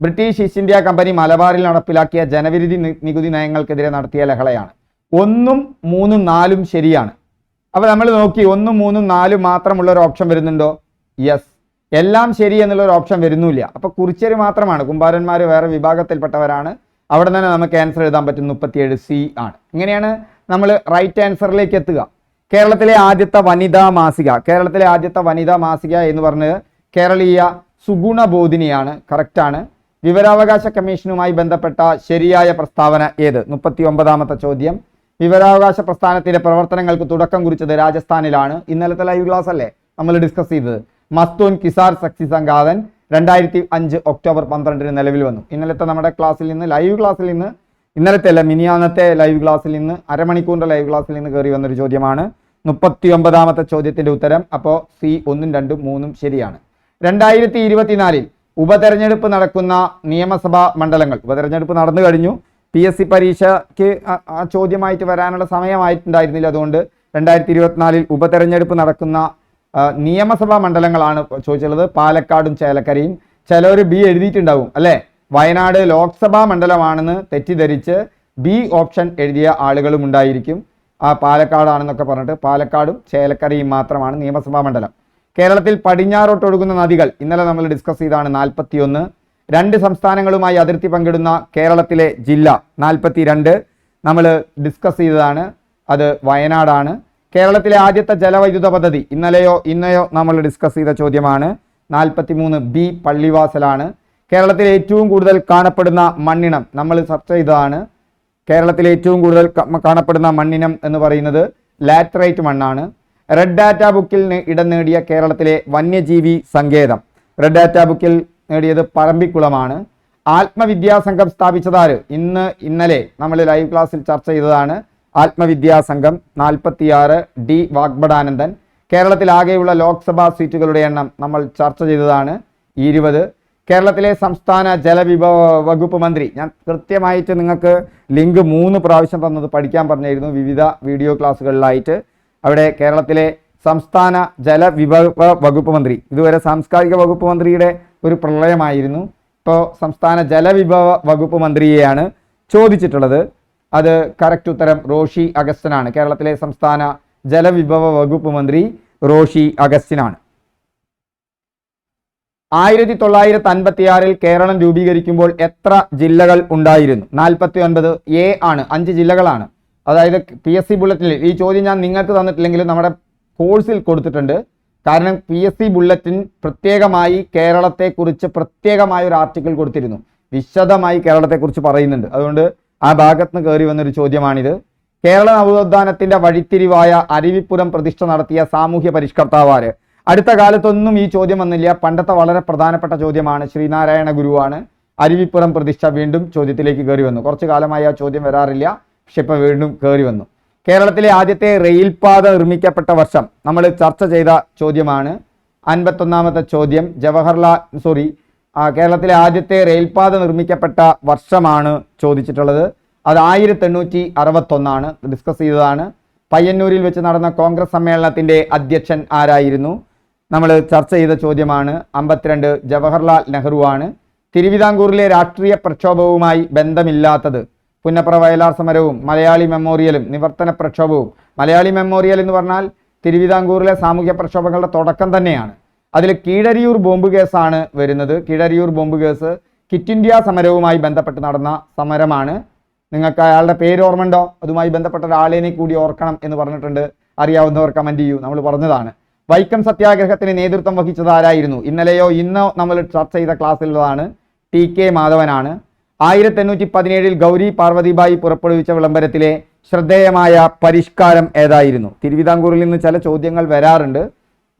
ബ്രിട്ടീഷ് ഈസ്റ്റ് ഇന്ത്യ കമ്പനി മലബാറിൽ നടപ്പിലാക്കിയ ജനവിരുദ്ധ നികുതി നയങ്ങൾക്കെതിരെ നടത്തിയ ലഹളയാണ്. 1, 3, 4 ശരിയാണ്. അപ്പോൾ നമ്മൾ നോക്കി 1, 3, 4 മാത്രമുള്ള ഒരു ഓപ്ഷൻ വരുന്നുണ്ടോ? യെസ്. എല്ലാം ശരി എന്നുള്ളൊരു ഓപ്ഷൻ വരുന്നില്ല. അപ്പോൾ കുറിച്യർ മാത്രമാണ്, കുമ്പാരന്മാർ വേറെ വിഭാഗത്തിൽപ്പെട്ടവരാണ്. അവിടെ തന്നെ നമുക്ക് ആൻസർ എഴുതാൻ പറ്റും 37C ആണ്. ഇങ്ങനെയാണ് നമ്മൾ റൈറ്റ് ആൻസറിലേക്ക് എത്തുക. കേരളത്തിലെ ആദ്യത്തെ വനിതാ മാസിക എന്ന് പറഞ്ഞത് കേരളീയ സുഗുണബോധിനിയാണ്. കറക്റ്റാണ്. വിവരാവകാശ കമ്മീഷനുമായി ബന്ധപ്പെട്ട ശരിയായ പ്രസ്താവന ഏത്? 39-ാമത്തെ ചോദ്യം. വിവരാവകാശ പ്രസ്ഥാനത്തിന്റെ പ്രവർത്തനങ്ങൾക്ക് തുടക്കം കുറിച്ചത് രാജസ്ഥാനിലാണ്. ഇന്നലത്തെ ലൈവ് ക്ലാസ് അല്ലേ നമ്മൾ ഡിസ്കസ് ചെയ്തത്. മസ്തൂൻ കിസാർ ശക്തി സംഘാതൻ 2005 ഒക്ടോബർ 12-ന് നിലവിൽ വന്നു. ഇന്നലത്തെ നമ്മുടെ ക്ലാസ്സിൽ നിന്ന് ഇന്നലത്തെ അല്ല മിനിയാന്നത്തെ ലൈവ് ക്ലാസ്സിൽ നിന്ന് അരമണിക്കൂറിൻ്റെ ലൈവ് ക്ലാസ്സിൽ നിന്ന് കയറി വന്നൊരു ചോദ്യമാണ്. 39-ാമത്തെ ചോദ്യത്തിൻ്റെ ഉത്തരം അപ്പോൾ C 1, 2, 3 ശരിയാണ്. 2024-ൽ ഉപതെരഞ്ഞെടുപ്പ് നടക്കുന്ന നിയമസഭാ മണ്ഡലങ്ങൾ. ഉപതെരഞ്ഞെടുപ്പ് നടന്നു കഴിഞ്ഞു. PSC പരീക്ഷയ്ക്ക് ആ ചോദ്യമായിട്ട് വരാനുള്ള സമയമായിട്ടുണ്ടായിരുന്നില്ല. അതുകൊണ്ട് 2024-ൽ ഉപതെരഞ്ഞെടുപ്പ് നടക്കുന്ന നിയമസഭാ മണ്ഡലങ്ങളാണ് ചോദിച്ചുള്ളത്. പാലക്കാടും ചേലക്കരയും. ചിലവർ B എഴുതിയിട്ടുണ്ടാവും അല്ലേ. വയനാട് ലോക്സഭാ മണ്ഡലമാണെന്ന് തെറ്റിദ്ധരിച്ച് B ഓപ്ഷൻ എഴുതിയ ആളുകളും ഉണ്ടായിരിക്കും. പാലക്കാടാണെന്നൊക്കെ പറഞ്ഞിട്ട് പാലക്കാടും ചേലക്കരയും മാത്രമാണ് നിയമസഭാ മണ്ഡലം. കേരളത്തിൽ പടിഞ്ഞാറോട്ട് ഒഴുകുന്ന നദികൾ ഇന്നലെ നമ്മൾ ഡിസ്കസ് ചെയ്താണ് 41. 2 സംസ്ഥാനങ്ങളുമായി അതിർത്തി പങ്കിടുന്ന കേരളത്തിലെ ജില്ല 42 നമ്മൾ ഡിസ്കസ് ചെയ്തതാണ്, അത് വയനാടാണ്. കേരളത്തിലെ ആദ്യത്തെ ജലവൈദ്യുത പദ്ധതി ഇന്നയോ നമ്മൾ ഡിസ്കസ് ചെയ്ത ചോദ്യമാണ്. 43 പള്ളിവാസലാണ്. കേരളത്തിലെ ഏറ്റവും കൂടുതൽ കാണപ്പെടുന്ന മണ്ണിനം നമ്മൾ ചർച്ച ചെയ്തതാണ്. കേരളത്തിലെ ഏറ്റവും കൂടുതൽ കാണപ്പെടുന്ന മണ്ണിനം എന്ന് പറയുന്നത് ലാറ്ററൈറ്റ് മണ്ണാണ്. റെഡ് ഡാറ്റ ബുക്കിൽ ഇടം നേടിയ കേരളത്തിലെ വന്യജീവി സങ്കേതം റെഡ് ഡാറ്റ ബുക്കിൽ നേടിയത് പറമ്പിക്കുളമാണ്. ആത്മവിദ്യാസംഘം സ്ഥാപിച്ചതാര്? ഇന്നലെ നമ്മൾ ലൈവ് ക്ലാസ്സിൽ ചർച്ച ചെയ്തതാണ്. ആത്മവിദ്യാസംഘം 46 ഡി വാഗ്ബടാനന്ദൻ. കേരളത്തിൽ ആകെയുള്ള ലോക്സഭാ സീറ്റുകളുടെ എണ്ണം നമ്മൾ ചർച്ച ചെയ്തതാണ് 20. കേരളത്തിലെ സംസ്ഥാന ജലവിഭവ വകുപ്പ് മന്ത്രി, ഞാൻ കൃത്യമായിട്ട് നിങ്ങൾക്ക് ലിങ്ക് 3 പ്രാവശ്യം തന്നത് പഠിക്കാൻ പറഞ്ഞിരുന്നു വിവിധ വീഡിയോ ക്ലാസ്സുകളിലായിട്ട്. അവിടെ കേരളത്തിലെ സംസ്ഥാന ജലവിഭവ വകുപ്പ് മന്ത്രി, ഇതുവരെ സാംസ്കാരിക വകുപ്പ് മന്ത്രിയുടെ ഒരു പ്രളയമായിരുന്നു, ഇപ്പോൾ സംസ്ഥാന ജലവിഭവ വകുപ്പ് മന്ത്രിയെയാണ് ചോദിച്ചിട്ടുള്ളത്. അത് കറക്റ്റ് ഉത്തരം റോഷി അഗസ്റ്റിനാണ്. കേരളത്തിലെ സംസ്ഥാന ജലവിഭവ വകുപ്പ് മന്ത്രി റോഷി അഗസ്റ്റിനാണ്. 1956 കേരളം രൂപീകരിക്കുമ്പോൾ എത്ര ജില്ലകൾ ഉണ്ടായിരുന്നു? 49 എ ആണ്, 5 ജില്ലകളാണ്. അതായത് PSC ബുള്ളറ്റിനിൽ ഈ ചോദ്യം ഞാൻ നിങ്ങൾക്ക് തന്നിട്ടില്ലെങ്കിലും നമ്മുടെ കോഴ്സിൽ കൊടുത്തിട്ടുണ്ട്. കാരണം PSC ബുള്ളറ്റിൻ പ്രത്യേകമായി കേരളത്തെക്കുറിച്ച് പ്രത്യേകമായ ഒരു ആർട്ടിക്കിൾ കൊടുത്തിരുന്നു, വിശദമായി കേരളത്തെക്കുറിച്ച് പറയുന്നുണ്ട്. അതുകൊണ്ട് ആ ഭാഗത്ത് നിന്ന് കയറി വന്നൊരു ചോദ്യമാണിത്. കേരള നവോത്ഥാനത്തിന്റെ വഴിത്തിരിവായ അരുവിപ്പുറം പ്രതിഷ്ഠ നടത്തിയ സാമൂഹ്യ പരിഷ്കർത്താവാര്? അടുത്ത കാലത്തൊന്നും ഈ ചോദ്യം വന്നില്ല. പണ്ടത്തെ വളരെ പ്രധാനപ്പെട്ട ചോദ്യമാണ്. ശ്രീനാരായണ ഗുരുവാണ്. അരുവിപ്പുറം പ്രതിഷ്ഠ വീണ്ടും ചോദ്യത്തിലേക്ക് കയറി വന്നു. കുറച്ചു കാലമായി ആ ചോദ്യം വരാറില്ല, പക്ഷെ ഇപ്പൊ വീണ്ടും കയറി വന്നു. കേരളത്തിലെ ആദ്യത്തെ റെയിൽപാത നിർമ്മിക്കപ്പെട്ട വർഷം നമ്മൾ ചർച്ച ചെയ്ത ചോദ്യമാണ്. 51ാമത്തെ ചോദ്യം കേരളത്തിലെ ആദ്യത്തെ റെയിൽപാത നിർമ്മിക്കപ്പെട്ട വർഷമാണ് ചോദിച്ചിട്ടുള്ളത്. അത് 1861 ഡിസ്കസ് ചെയ്തതാണ്. പയ്യന്നൂരിൽ വെച്ച് നടന്ന കോൺഗ്രസ് സമ്മേളനത്തിന്റെ അധ്യക്ഷൻ ആരായിരുന്നു? നമ്മൾ ചർച്ച ചെയ്ത ചോദ്യമാണ്. 52 ജവഹർലാൽ നെഹ്റു ആണ്. തിരുവിതാംകൂറിലെ രാഷ്ട്രീയ പ്രക്ഷോഭവുമായി ബന്ധമില്ലാത്തത്? പുന്നപ്ര വയലാർ സമരവും മലയാളി മെമ്മോറിയലും നിവർത്തന പ്രക്ഷോഭവും. മലയാളി മെമ്മോറിയൽ എന്ന് പറഞ്ഞാൽ തിരുവിതാംകൂറിലെ സാമൂഹ്യ പ്രക്ഷോഭങ്ങളുടെ തുടക്കം തന്നെയാണ്. അതിൽ കീഴരിയൂർ ബോംബ് കേസാണ് വരുന്നത്. Keezhariyur bomb case quit India സമരവുമായി ബന്ധപ്പെട്ട് നടന്ന സമരമാണ്. നിങ്ങൾക്ക് അയാളുടെ പേര് ഓർമ്മയുണ്ടോ? അതുമായി ബന്ധപ്പെട്ട ഒരാളേനെ കൂടി ഓർക്കണം എന്ന് പറഞ്ഞിട്ടുണ്ട്. അറിയാവുന്നവർ കമന്റ് ചെയ്യൂ. നമ്മൾ പറഞ്ഞതാണ്. വൈക്കം സത്യാഗ്രഹത്തിന് നേതൃത്വം വഹിച്ചത് ആരായിരുന്നു? ഇന്നോ നമ്മൾ ചർച്ച ചെയ്ത ക്ലാസ്സിലുള്ളതാണ്. TK മാധവനാണ്. 1817 ഗൗരി പാർവതിബായി പുറപ്പെടുവിച്ച വിളംബരത്തിലെ ശ്രദ്ധേയമായ പരിഷ്കാരം ഏതായിരുന്നു? തിരുവിതാംകൂറിൽ നിന്ന് ചില ചോദ്യങ്ങൾ വരാറുണ്ട്,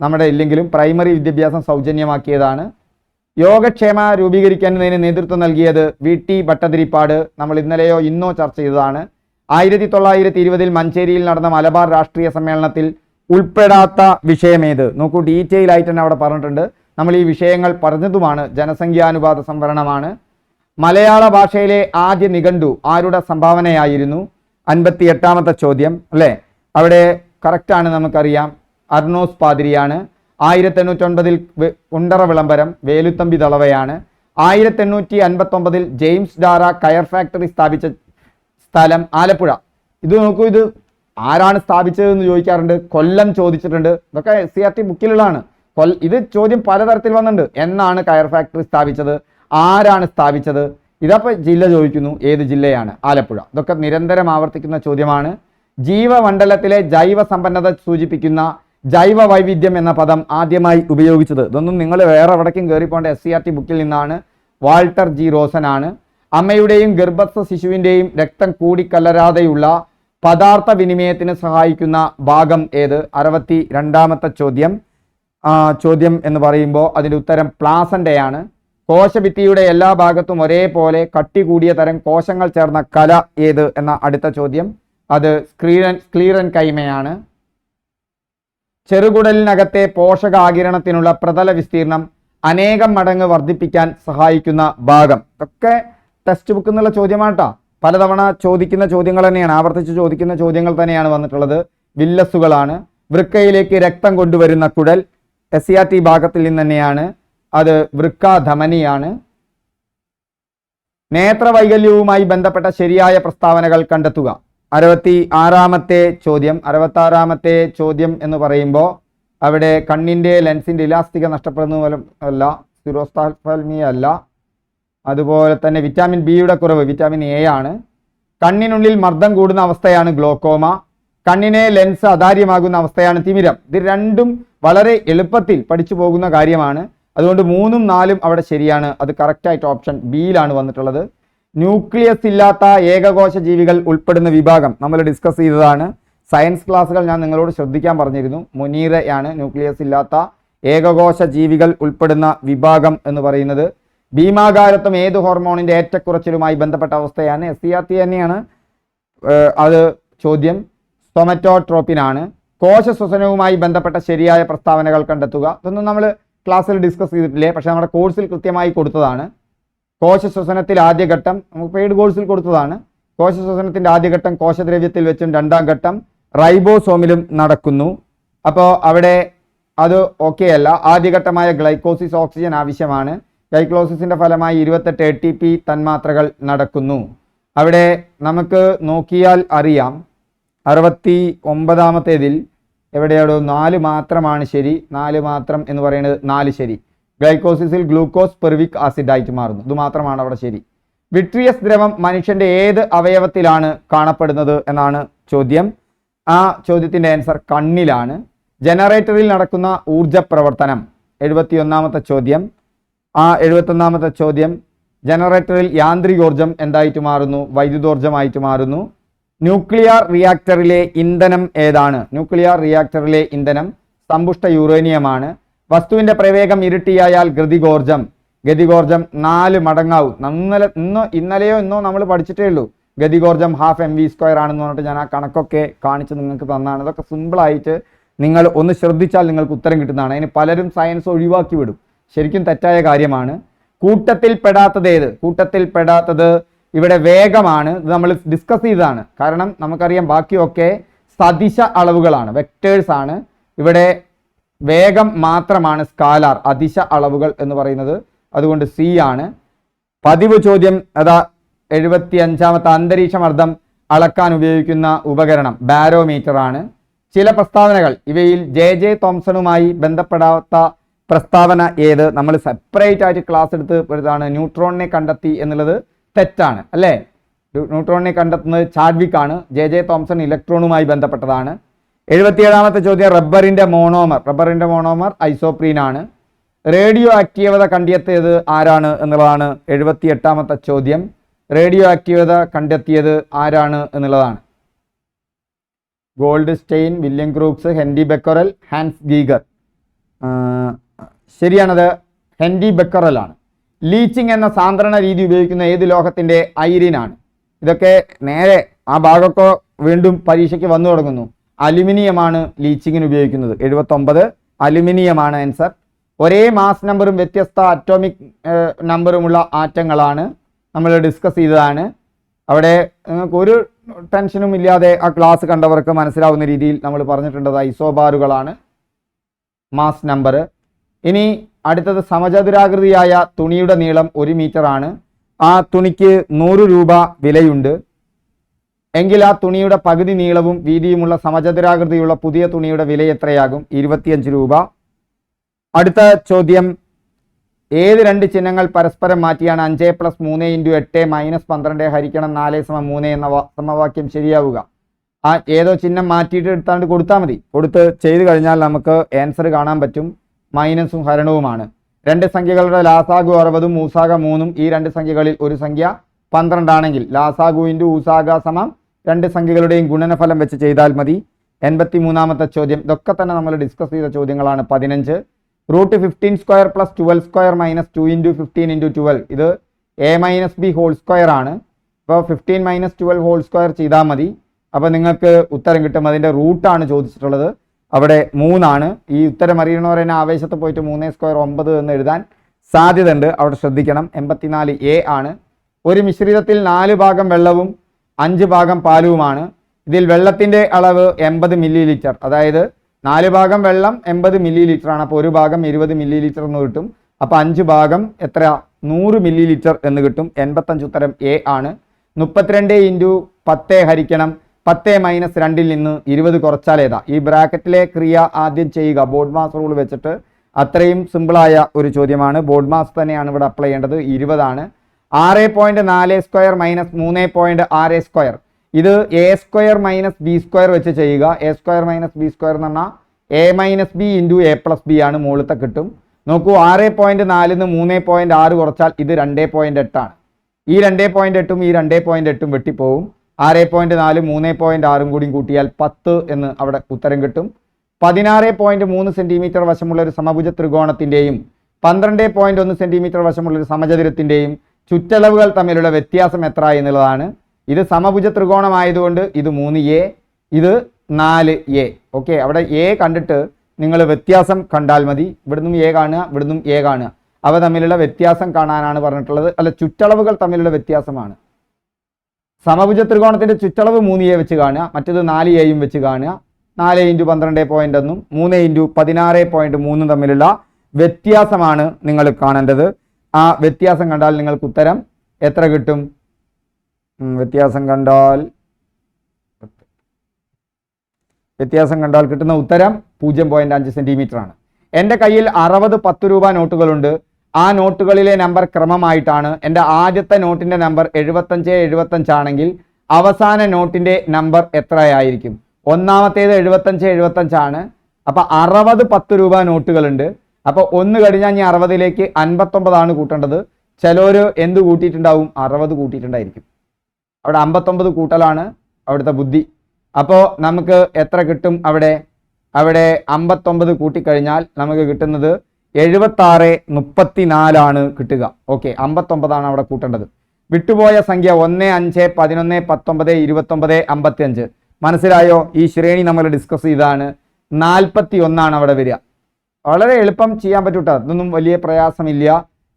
നമ്മുടെ ഇല്ലെങ്കിലും. പ്രൈമറി വിദ്യാഭ്യാസം സൗജന്യമാക്കിയതാണ്. യോഗക്ഷേമ രൂപീകരിക്കുന്നതിന് നേതൃത്വം നൽകിയത് VT ഭട്ടതിരിപ്പാട്. നമ്മൾ ഇന്നോ ചർച്ച ചെയ്തതാണ്. 1920 മഞ്ചേരിയിൽ നടന്ന മലബാർ രാഷ്ട്രീയ സമ്മേളനത്തിൽ ഉൾപ്പെടാത്ത വിഷയമേത്? നോക്കൂ, ഡീറ്റെയിൽ ആയിട്ട് തന്നെ അവിടെ പറഞ്ഞിട്ടുണ്ട്. നമ്മൾ ഈ വിഷയങ്ങൾ പറഞ്ഞതുമാണ്. ജനസംഖ്യാനുപാത സംവരണമാണ്. മലയാള ഭാഷയിലെ ആദ്യ നിഘണ്ടു ആരുടെ സംഭാവനയായിരുന്നു? 58ാമത്തെ ചോദ്യം അല്ലേ? അവിടെ കറക്റ്റാണ്, നമുക്കറിയാം, അർണോസ് പാതിരിയാണ്. 1809 ഉണ്ടറ വിളംബരം വേലുത്തമ്പി ദളവയാണ്. 1859 ജെയിംസ് ഡാറ കയർ ഫാക്ടറി സ്ഥാപിച്ച സ്ഥലം ആലപ്പുഴ. ഇത് നോക്കൂ, ഇത് ആരാണ് സ്ഥാപിച്ചതെന്ന് ചോദിക്കാറുണ്ട്. കൊല്ലം ചോദിച്ചിട്ടുണ്ട്. ഇതൊക്കെ SCERT ബുക്കിലുള്ളതാണ്. ഇത് ചോദ്യം പലതരത്തിൽ വന്നിട്ടുണ്ട്. എന്നാണ് കയർ ഫാക്ടറി സ്ഥാപിച്ചത്? ആരാണ് സ്ഥാപിച്ചത്? ഇതപ്പോൾ ജില്ല ചോദിക്കുന്നു, ഏത് ജില്ലയാണ്? ആലപ്പുഴ. ഇതൊക്കെ നിരന്തരം ആവർത്തിക്കുന്ന ചോദ്യമാണ്. ജീവമണ്ഡലത്തിലെ ജൈവ സമ്പന്നത സൂചിപ്പിക്കുന്ന ജൈവ വൈവിധ്യം എന്ന പദം ആദ്യമായി ഉപയോഗിച്ചത്? ഇതൊന്നും നിങ്ങൾ വേറെ എവിടേക്കും കയറിപ്പോണ്ട SCERT ബുക്കിൽ നിന്നാണ്. Walter G. റോസൻ ആണ്. അമ്മയുടെയും ഗർഭസ്ഥ ശിശുവിൻ്റെയും രക്തം കൂടിക്കലരാതെയുള്ള പദാർത്ഥ വിനിമയത്തിന് സഹായിക്കുന്ന ഭാഗം ഏത്? 62ാമത്തെ ചോദ്യം എന്ന് പറയുമ്പോൾ അതിൻ്റെ ഉത്തരം പ്ലാസൻ്റെയാണ്. കോശഭിത്തിയുടെ എല്ലാ ഭാഗത്തും ഒരേപോലെ കട്ടി കൂടിയ തരം കോശങ്ങൾ ചേർന്ന കല ഏത് എന്ന അടുത്ത ചോദ്യം. അത് സ്ക്ലീറൻ കൈമയാണ്. ചെറുകുടലിനകത്തെ പോഷകാകിരണത്തിനുള്ള പ്രതല വിസ്തീർണം അനേകം മടങ്ങ് വർദ്ധിപ്പിക്കാൻ സഹായിക്കുന്ന ഭാഗം. ഇതൊക്കെ ടെക്സ്റ്റ് ബുക്കിൽ നിന്നുള്ള ചോദ്യമാണ് കേട്ടോ. പലതവണ ചോദിക്കുന്ന ചോദ്യങ്ങൾ തന്നെയാണ്, ആവർത്തിച്ച് ചോദിക്കുന്ന ചോദ്യങ്ങൾ തന്നെയാണ് വന്നിട്ടുള്ളത്. വില്ലസുകളാണ്. വൃക്കയിലേക്ക് രക്തം കൊണ്ടുവരുന്ന കുടൽ SCERT ഭാഗത്തിൽ നിന്ന് തന്നെയാണ്. അത് വൃക്കാധമനിയാണ്. നേത്രവൈകല്യവുമായി ബന്ധപ്പെട്ട ശരിയായ പ്രസ്താവനകൾ കണ്ടെത്തുക. 66-ാമത്തെ ചോദ്യം എന്ന് പറയുമ്പോൾ അവിടെ കണ്ണിൻ്റെ ലെൻസിൻ്റെ ഇലാസ്തിക നഷ്ടപ്പെടുന്ന പോലും അല്ല, സിറോസ്താൽമിയ അല്ല. അതുപോലെ തന്നെ വിറ്റാമിൻ ബിയുടെ കുറവ് വിറ്റാമിൻ എ ആണ്. കണ്ണിനുള്ളിൽ മർദ്ദം കൂടുന്ന അവസ്ഥയാണ് ഗ്ലോക്കോമ. കണ്ണിനെ ലെൻസ് അതാര്യമാകുന്ന അവസ്ഥയാണ് തിമിരം. ഇത് രണ്ടും വളരെ എളുപ്പത്തിൽ പഠിച്ചു പോകുന്ന കാര്യമാണ്. അതുകൊണ്ട് 3ഉം 4ഉം അവിടെ ശരിയാണ്. അത് കറക്റ്റായിട്ട് ഓപ്ഷൻ ബിയിലാണ് വന്നിട്ടുള്ളത്. ന്യൂക്ലിയസ് ഇല്ലാത്ത ഏകകോശ ജീവികൾ ഉൾപ്പെടുന്ന വിഭാഗം നമ്മൾ ഡിസ്കസ് ചെയ്തതാണ്. സയൻസ് ക്ലാസ്സുകൾ ഞാൻ നിങ്ങളോട് ശ്രദ്ധിക്കാൻ പറഞ്ഞിരുന്നു. മുനീറയാണ് ന്യൂക്ലിയസ് ഇല്ലാത്ത ഏകകോശ ജീവികൾ ഉൾപ്പെടുന്ന വിഭാഗം എന്ന് പറയുന്നത്. ഭീമാകാരത്വം ഏത് ഹോർമോണിൻ്റെ ഏറ്റക്കുറച്ചിലുമായി ബന്ധപ്പെട്ട അവസ്ഥയാണ്? SCRT തന്നെയാണ് അത് ചോദ്യം. സൊമറ്റോട്രോപ്പിനാണ്. കോശ ശ്വസനവുമായി ബന്ധപ്പെട്ട ശരിയായ പ്രസ്താവനകൾ കണ്ടെത്തുക. ഇതൊന്നും നമ്മൾ ക്ലാസ്സിൽ ഡിസ്കസ് ചെയ്തിട്ടില്ലേ, പക്ഷെ നമ്മുടെ കോഴ്സിൽ കൃത്യമായി കൊടുത്തതാണ്. കോശ ശ്വസനത്തിൽ ആദ്യഘട്ടം നമുക്ക് പെയ്ഡ് കോഴ്സിൽ കൊടുത്തതാണ്. കോശ ശ്വസനത്തിൻ്റെ ആദ്യഘട്ടം കോശദ്രവ്യത്തിൽ വെച്ചും രണ്ടാം ഘട്ടം റൈബോസോമിലും നടക്കുന്നു. അപ്പോൾ അവിടെ അത് ഓക്കെ അല്ല. ആദ്യഘട്ടമായ ഗ്ലൈക്കോസിസ് ഓക്സിജൻ ആവശ്യമാണ്. ഗ്ലൈക്കോസിസിൻ്റെ ഫലമായി 28 ATP തന്മാത്രകൾ നടക്കുന്നു. അവിടെ നമുക്ക് നോക്കിയാൽ അറിയാം 69-ാമത്തേതിൽ എവിടെയാണോ 4 മാത്രമാണ് ശരി. 4 മാത്രം എന്ന് പറയുന്നത് 4 ശരി. ഗ്ലൈക്കോസിസിൽ ഗ്ലൂക്കോസ് പെർവിക് ആസിഡായിട്ട് മാറുന്നു. ഇത് മാത്രമാണ് അവിടെ ശരി. വിട്രിയസ് ദ്രവം മനുഷ്യൻ്റെ ഏത് അവയവത്തിലാണ് കാണപ്പെടുന്നത് എന്നാണ് ചോദ്യം. ആ ചോദ്യത്തിൻ്റെ ആൻസർ കണ്ണിലാണ്. ജനറേറ്ററിൽ നടക്കുന്ന ഊർജ പ്രവർത്തനം 71-ാമത്തെ ചോദ്യം. ആ 71-ാമത്തെ ചോദ്യം ജനറേറ്ററിൽ യാന്ത്രികോർജം എന്തായിട്ട് മാറുന്നു? വൈദ്യുതോർജമായിട്ട് മാറുന്നു. ന്യൂക്ലിയർ റിയാക്ടറിലെ ഇന്ധനം ഏതാണ്? ന്യൂക്ലിയർ റിയാക്ടറിലെ ഇന്ധനം സമ്പുഷ്ട യുറേനിയമാണ്. വസ്തുവിൻ്റെ പ്രവേഗം ഇരട്ടിയായാൽ ഗതികോർജം 4 മടങ്ങാവും. ഇന്നലെയോ ഇന്നോ നമ്മൾ പഠിച്ചിട്ടേ ഉള്ളൂ. ഗതികോർജം ½ mv² ആണെന്ന് പറഞ്ഞിട്ട് ഞാൻ ആ കണക്കൊക്കെ കാണിച്ച് നിങ്ങൾക്ക് തന്നാണ്. ഇതൊക്കെ സിമ്പിളായിട്ട് നിങ്ങൾ ഒന്ന് ശ്രദ്ധിച്ചാൽ നിങ്ങൾക്ക് ഉത്തരം കിട്ടുന്നതാണ്. അതിന് പലരും സയൻസ് ഒഴിവാക്കി വിടും. ശരിക്കും തെറ്റായ കാര്യമാണ്. കൂട്ടത്തിൽ പെടാത്തത് ഏത്? കൂട്ടത്തിൽ പെടാത്തത് ഇവിടെ വേഗമാണ്. ഇത് നമ്മൾ ഡിസ്കസ് ചെയ്തതാണ്. കാരണം നമുക്കറിയാം ബാക്കിയൊക്കെ സദിശ അളവുകളാണ്, വെക്ടേഴ്സ് ആണ്. ഇവിടെ വേഗം മാത്രമാണ് സ്കാലാർ, അദിശ അളവുകൾ എന്ന് പറയുന്നത്. അതുകൊണ്ട് സി ആണ്. പതിവ് ചോദ്യം അതാ 75-ാമത്തെ അന്തരീക്ഷമർദ്ദം അളക്കാൻ ഉപയോഗിക്കുന്ന ഉപകരണം ബാരോമീറ്റർ ആണ്. ചില പ്രസ്താവനകൾ ഇവയിൽ ജെ തോംസണുമായി ബന്ധപ്പെടാത്ത പ്രസ്താവന ഏത്? നമ്മൾ സെപ്പറേറ്റ് ആയിട്ട് ക്ലാസ് എടുത്ത് ഇതാണ്. ന്യൂട്രോണിനെ കണ്ടെത്തി എന്നുള്ളത് തെറ്റാണ് അല്ലേ? ന്യൂട്രോണിനെ കണ്ടെത്തുന്നത് ചാഡ്വിക് ആണ്. ജെ തോംസൺ ഇലക്ട്രോണുമായി ബന്ധപ്പെട്ടതാണ്. 77-ാമത്തെ ചോദ്യം റബ്ബറിന്റെ മോണോമർ ഐസോപ്രീൻ ആണ്. റേഡിയോ ആക്റ്റീവത കണ്ടെത്തിയത് ആരാണ് എന്നുള്ളതാണ് 78-ാമത്തെ ചോദ്യം. റേഡിയോ ആക്റ്റീവത കണ്ടെത്തിയത് ആരാണ് എന്നുള്ളതാണ് Goldstein, William Crookes, Henry Becquerel, Hans Geiger. ശരിയാണത് ഹെൻറി ബെക്കറൽ ആണ്. ലീച്ചിങ് എന്ന സാന്ദ്രണ രീതി ഉപയോഗിക്കുന്ന ഏത് ലോഹത്തിൻ്റെ? ഐറിനാണ്. ഇതൊക്കെ നേരെ ആ ഭാഗമൊക്കെ വീണ്ടും പരീക്ഷയ്ക്ക് വന്നു തുടങ്ങുന്നു. അലുമിനിയമാണ് ലീച്ചിങ്ങിന് ഉപയോഗിക്കുന്നത്. 79 അലുമിനിയമാണ് ആൻസർ. ഒരേ മാസ് നമ്പറും വ്യത്യസ്ത അറ്റോമിക് നമ്പറുമുള്ള ആറ്റങ്ങളാണ് നമ്മൾ ഡിസ്കസ് ചെയ്തതാണ്. അവിടെ നിങ്ങൾക്ക് ഒരു ടെൻഷനും ഇല്ലാതെ ആ ക്ലാസ് കണ്ടവർക്ക് മനസ്സിലാവുന്ന രീതിയിൽ നമ്മൾ പറഞ്ഞിട്ടുള്ളത് ഐസോബാറുകളാണ് മാസ് നമ്പർ. ഇനി അടുത്തത് സമചതുരാകൃതിയായ തുണിയുടെ നീളം 1 മീറ്റർ ആണ്. ആ തുണിക്ക് 100 രൂപ വിലയുണ്ട് എങ്കിൽ ആ തുണിയുടെ പകുതി നീളവും വീതിയുമുള്ള സമചതുരാകൃതിയുള്ള പുതിയ തുണിയുടെ വില എത്രയാകും? 25 രൂപ. അടുത്ത ചോദ്യം, ഏത് 2 ചിഹ്നങ്ങൾ പരസ്പരം മാറ്റിയാണ് 5 + 3 × 8 - 12 ഹരിക്കണം 4 = 3 എന്ന സമവാക്യം ശരിയാവുക? ആ ഏതോ ചിഹ്നം മാറ്റിയിട്ട് എടുത്താണ്ട് കൊടുത്താൽ മതി. കൊടുത്ത് ചെയ്ത് കഴിഞ്ഞാൽ നമുക്ക് ആൻസർ കാണാൻ പറ്റും. മൈനസും ഹരണവുമാണ്. 2 സംഖ്യകളുടെ ലാസാഗു 60ഉം ഊസാഗ 3ഉം ഈ 2 സംഖ്യകളിൽ ഒരു സംഖ്യ 12 ആണെങ്കിൽ ലാസാഗു × ഊസാഗ = 2 സംഖ്യകളുടെയും ഗുണനഫലം വെച്ച് ചെയ്താൽ മതി. 83-ാമത്തെ ചോദ്യം. ഇതൊക്കെ തന്നെ നമ്മൾ ഡിസ്കസ് ചെയ്ത ചോദ്യങ്ങളാണ്. 15 √15² + 12² - 2 × 15 × 12 ഇത് a - b ഹോൾ ആണ്. അപ്പോൾ 15 - 12 ചെയ്താൽ മതി. അപ്പോൾ നിങ്ങൾക്ക് ഉത്തരം കിട്ടും. അതിൻ്റെ റൂട്ടാണ് ചോദിച്ചിട്ടുള്ളത്. അവിടെ 3 ആണ്. ഈ ഉത്തരം അറിയണവർ തന്നെ ആവേശത്തിൽ പോയിട്ട് 3² 9 എന്ന് എഴുതാൻ സാധ്യതയുണ്ട്. അവിടെ ശ്രദ്ധിക്കണം. 84 ആണ്. ഒരു മിശ്രിതത്തിൽ 4 ഭാഗം വെള്ളവും 5 ഭാഗം പാലുമാണ്. ഇതിൽ വെള്ളത്തിൻ്റെ അളവ് 80 മില്ലി ലിറ്റർ. അതായത് 4 ഭാഗം വെള്ളം 80 മില്ലി ലിറ്റർ ആണ്. അപ്പോൾ 1 ഭാഗം 20 മില്ലി ലിറ്റർ എന്ന് കിട്ടും. അപ്പോൾ 5 ഭാഗം എത്ര? 100 മില്ലി ലിറ്റർ എന്ന് കിട്ടും. 85 ഉത്തരം എ ആണ്. 32 × 10 ഹരിക്കണം 10 - 2 നിന്ന് 20 കുറച്ചാൽ ഏതാ? ഈ ബ്രാക്കറ്റിലെ ക്രിയ ആദ്യം ചെയ്യുക. ബോർഡ് മാസ് റൂൾ വെച്ചിട്ട് അത്രയും സിമ്പിളായ ഒരു ചോദ്യമാണ്. ബോർഡ് മാസ് തന്നെയാണ് ഇവിടെ അപ്ലൈ ചെയ്യേണ്ടത്. 20 ആണ്. 6.42 - 3.6². ഇത് A² - B² വെച്ച് ചെയ്യുക. A² - B² എന്ന് പറഞ്ഞാൽ A - B × A+B ആണ്. മുകളിലത്തെ കിട്ടും. നോക്കൂ, 6.4 നിന്ന് 3.6 കുറച്ചാൽ ഇത് 2.8 ആണ്. ഈ 2.8ഉം ഈ 2.8ഉം വെട്ടിപ്പോവും. 6.4 3.6 കൂടി കൂട്ടിയാൽ 10 എന്ന് അവിടെ ഉത്തരം കിട്ടും. 16.3 സെന്റിമീറ്റർ വശമുള്ള ഒരു സമഭുജ ത്രികോണത്തിന്റെയും 12.1 സെന്റിമീറ്റർ വശമുള്ള ഒരു സമചതുരത്തിന്റെയും ചുറ്റളവുകൾ തമ്മിലുള്ള വ്യത്യാസം എത്ര എന്നുള്ളതാണ്. ഇത് സമഭുജ ത്രികോണമായതുകൊണ്ട് ഇത് 3A, ഇത് 4A. ഓക്കെ, അവിടെ A കണ്ടിട്ട് നിങ്ങൾ വ്യത്യാസം കണ്ടാൽ മതി. ഇവിടുന്നും A കാണുക, ഇവിടുന്നും A കാണുക. അവ തമ്മിലുള്ള വ്യത്യാസം കാണാനാണ് പറഞ്ഞിട്ടുള്ളത്. അല്ല, ചുറ്റളവുകൾ തമ്മിലുള്ള വ്യത്യാസമാണ്. സമഭുജ ത്രികോണത്തിന്റെ ചുറ്റളവ് 3A വെച്ച് കാണുക, മറ്റത് 4Aയും വെച്ച് കാണുക. 4 × 12.1 3 × 16.3 തമ്മിലുള്ള വ്യത്യാസമാണ് നിങ്ങൾ കാണേണ്ടത്. ആ വ്യത്യാസം കണ്ടാൽ നിങ്ങൾക്ക് ഉത്തരം എത്ര കിട്ടും? വ്യത്യാസം കണ്ടാൽ കിട്ടുന്ന ഉത്തരം 0.5 സെന്റിമീറ്റർ ആണ്. എൻ്റെ കയ്യിൽ 60 10 രൂപ നോട്ടുകളുണ്ട്. ആ നോട്ടുകളിലെ നമ്പർ ക്രമമായിട്ടാണ്. എൻ്റെ ആദ്യത്തെ നോട്ടിൻ്റെ നമ്പർ 75 ആണെങ്കിൽ അവസാന നോട്ടിൻ്റെ നമ്പർ എത്രയായിരിക്കും? ഒന്നാമത്തേത് 75 ആണ്. അപ്പം 60 10 രൂപ നോട്ടുകളുണ്ട്. അപ്പോൾ 1 കഴിഞ്ഞാൽ ഇനി 60ലേക്ക് 59 ആണ് കൂട്ടേണ്ടത്. ചിലർ എന്ത് കൂട്ടിയിട്ടുണ്ടാവും? 60 കൂട്ടിയിട്ടുണ്ടായിരിക്കും. അവിടെ 59 കൂട്ടലാണ് അവിടുത്തെ ബുദ്ധി. അപ്പോൾ നമുക്ക് എത്ര കിട്ടും? അവിടെ 59 കൂട്ടിക്കഴിഞ്ഞാൽ നമുക്ക് കിട്ടുന്നത് 76 ആണ് കിട്ടുക. ഓക്കെ, 59 ആണ് അവിടെ കൂട്ടേണ്ടത്. വിട്ടുപോയ സംഖ്യ 1 5 11 19 29 55. മനസ്സിലായോ? ഈ ശ്രേണി നമ്മൾ ഡിസ്കസ് ചെയ്താണ്. 41 അവിടെ വരിക. വളരെ എളുപ്പം ചെയ്യാൻ പറ്റൂട്ടോ. ഇതൊന്നും വലിയ പ്രയാസമില്ല.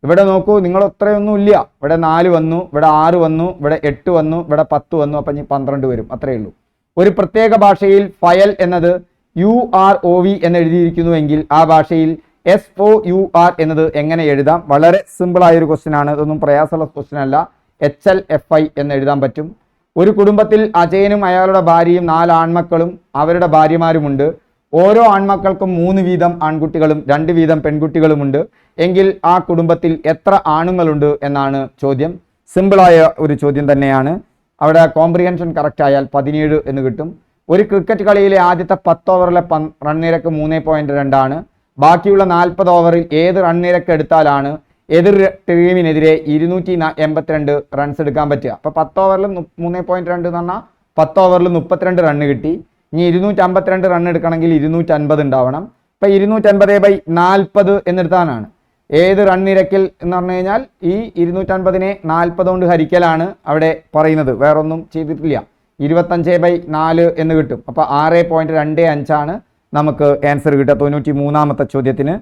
ഇവിടെ നോക്കൂ, നിങ്ങൾ അത്രയൊന്നും ഇല്ല. ഇവിടെ 4 വന്നു, ഇവിടെ 6 വന്നു, ഇവിടെ 8 വന്നു, ഇവിടെ 10 വന്നു. അപ്പം 12 വരും. അത്രയേ ഉള്ളൂ. ഒരു പ്രത്യേക ഭാഷയിൽ ഫയൽ എന്നത് UROV എന്ന് എഴുതിയിരിക്കുന്നുവെങ്കിൽ ആ ഭാഷയിൽ SOUR എന്നത് എങ്ങനെ എഴുതാം? വളരെ സിമ്പിളായൊരു ക്വസ്റ്റ്യൻ ആണ്. ഇതൊന്നും പ്രയാസമുള്ള ക്വസ്റ്റ്യൻ അല്ല. HLFI എന്ന് എഴുതാൻ പറ്റും. ഒരു കുടുംബത്തിൽ അജയനും അയാളുടെ ഭാര്യയും 4 ആൺമക്കളും അവരുടെ ഭാര്യമാരുമുണ്ട്. ഓരോ ആൺമക്കൾക്കും 3 വീതം ആൺകുട്ടികളും 2 വീതം പെൺകുട്ടികളുമുണ്ട്. എങ്കിൽ ആ കുടുംബത്തിൽ എത്ര ആണുങ്ങളുണ്ട് എന്നാണ് ചോദ്യം. സിമ്പിളായ ഒരു ചോദ്യം തന്നെയാണ്. അവിടെ കോംപ്രിഹെൻഷൻ കറക്റ്റ് ആയാൽ 17 എന്ന് കിട്ടും. ഒരു ക്രിക്കറ്റ് കളിയിലെ ആദ്യത്തെ 10 ഓവറിലെ റൺ നിരക്ക് 3.2 ആണ്. ബാക്കിയുള്ള 40 ഓവറിൽ ഏത് റൺ നിരക്ക് എടുത്താലാണ് എതിർ ടീമിനെതിരെ 282 റൺസ് എടുക്കാൻ പറ്റുക? അപ്പോൾ 10 ഓവറിൽ 3.2 എന്ന് പറഞ്ഞാൽ 10 ഓവറിൽ 32 റണ്ണ് കിട്ടി. ഇനി 252 റൺ എടുക്കണമെങ്കിൽ 250 ഉണ്ടാവണം. ഇപ്പം 250/40 എന്നെടുത്താനാണ്. ഏത് റൺ നിരക്കിൽ എന്ന് പറഞ്ഞു കഴിഞ്ഞാൽ ഈ 250നെ 40 കൊണ്ട് ഹരിക്കലാണ് അവിടെ പറയുന്നത്. വേറൊന്നും ചെയ്തിട്ടില്ല. 25/4 എന്ന് കിട്ടും. അപ്പോൾ 6.25 ആണ് നമുക്ക് ആൻസർ കിട്ടുക 93ാമത്തെ ചോദ്യത്തിന്.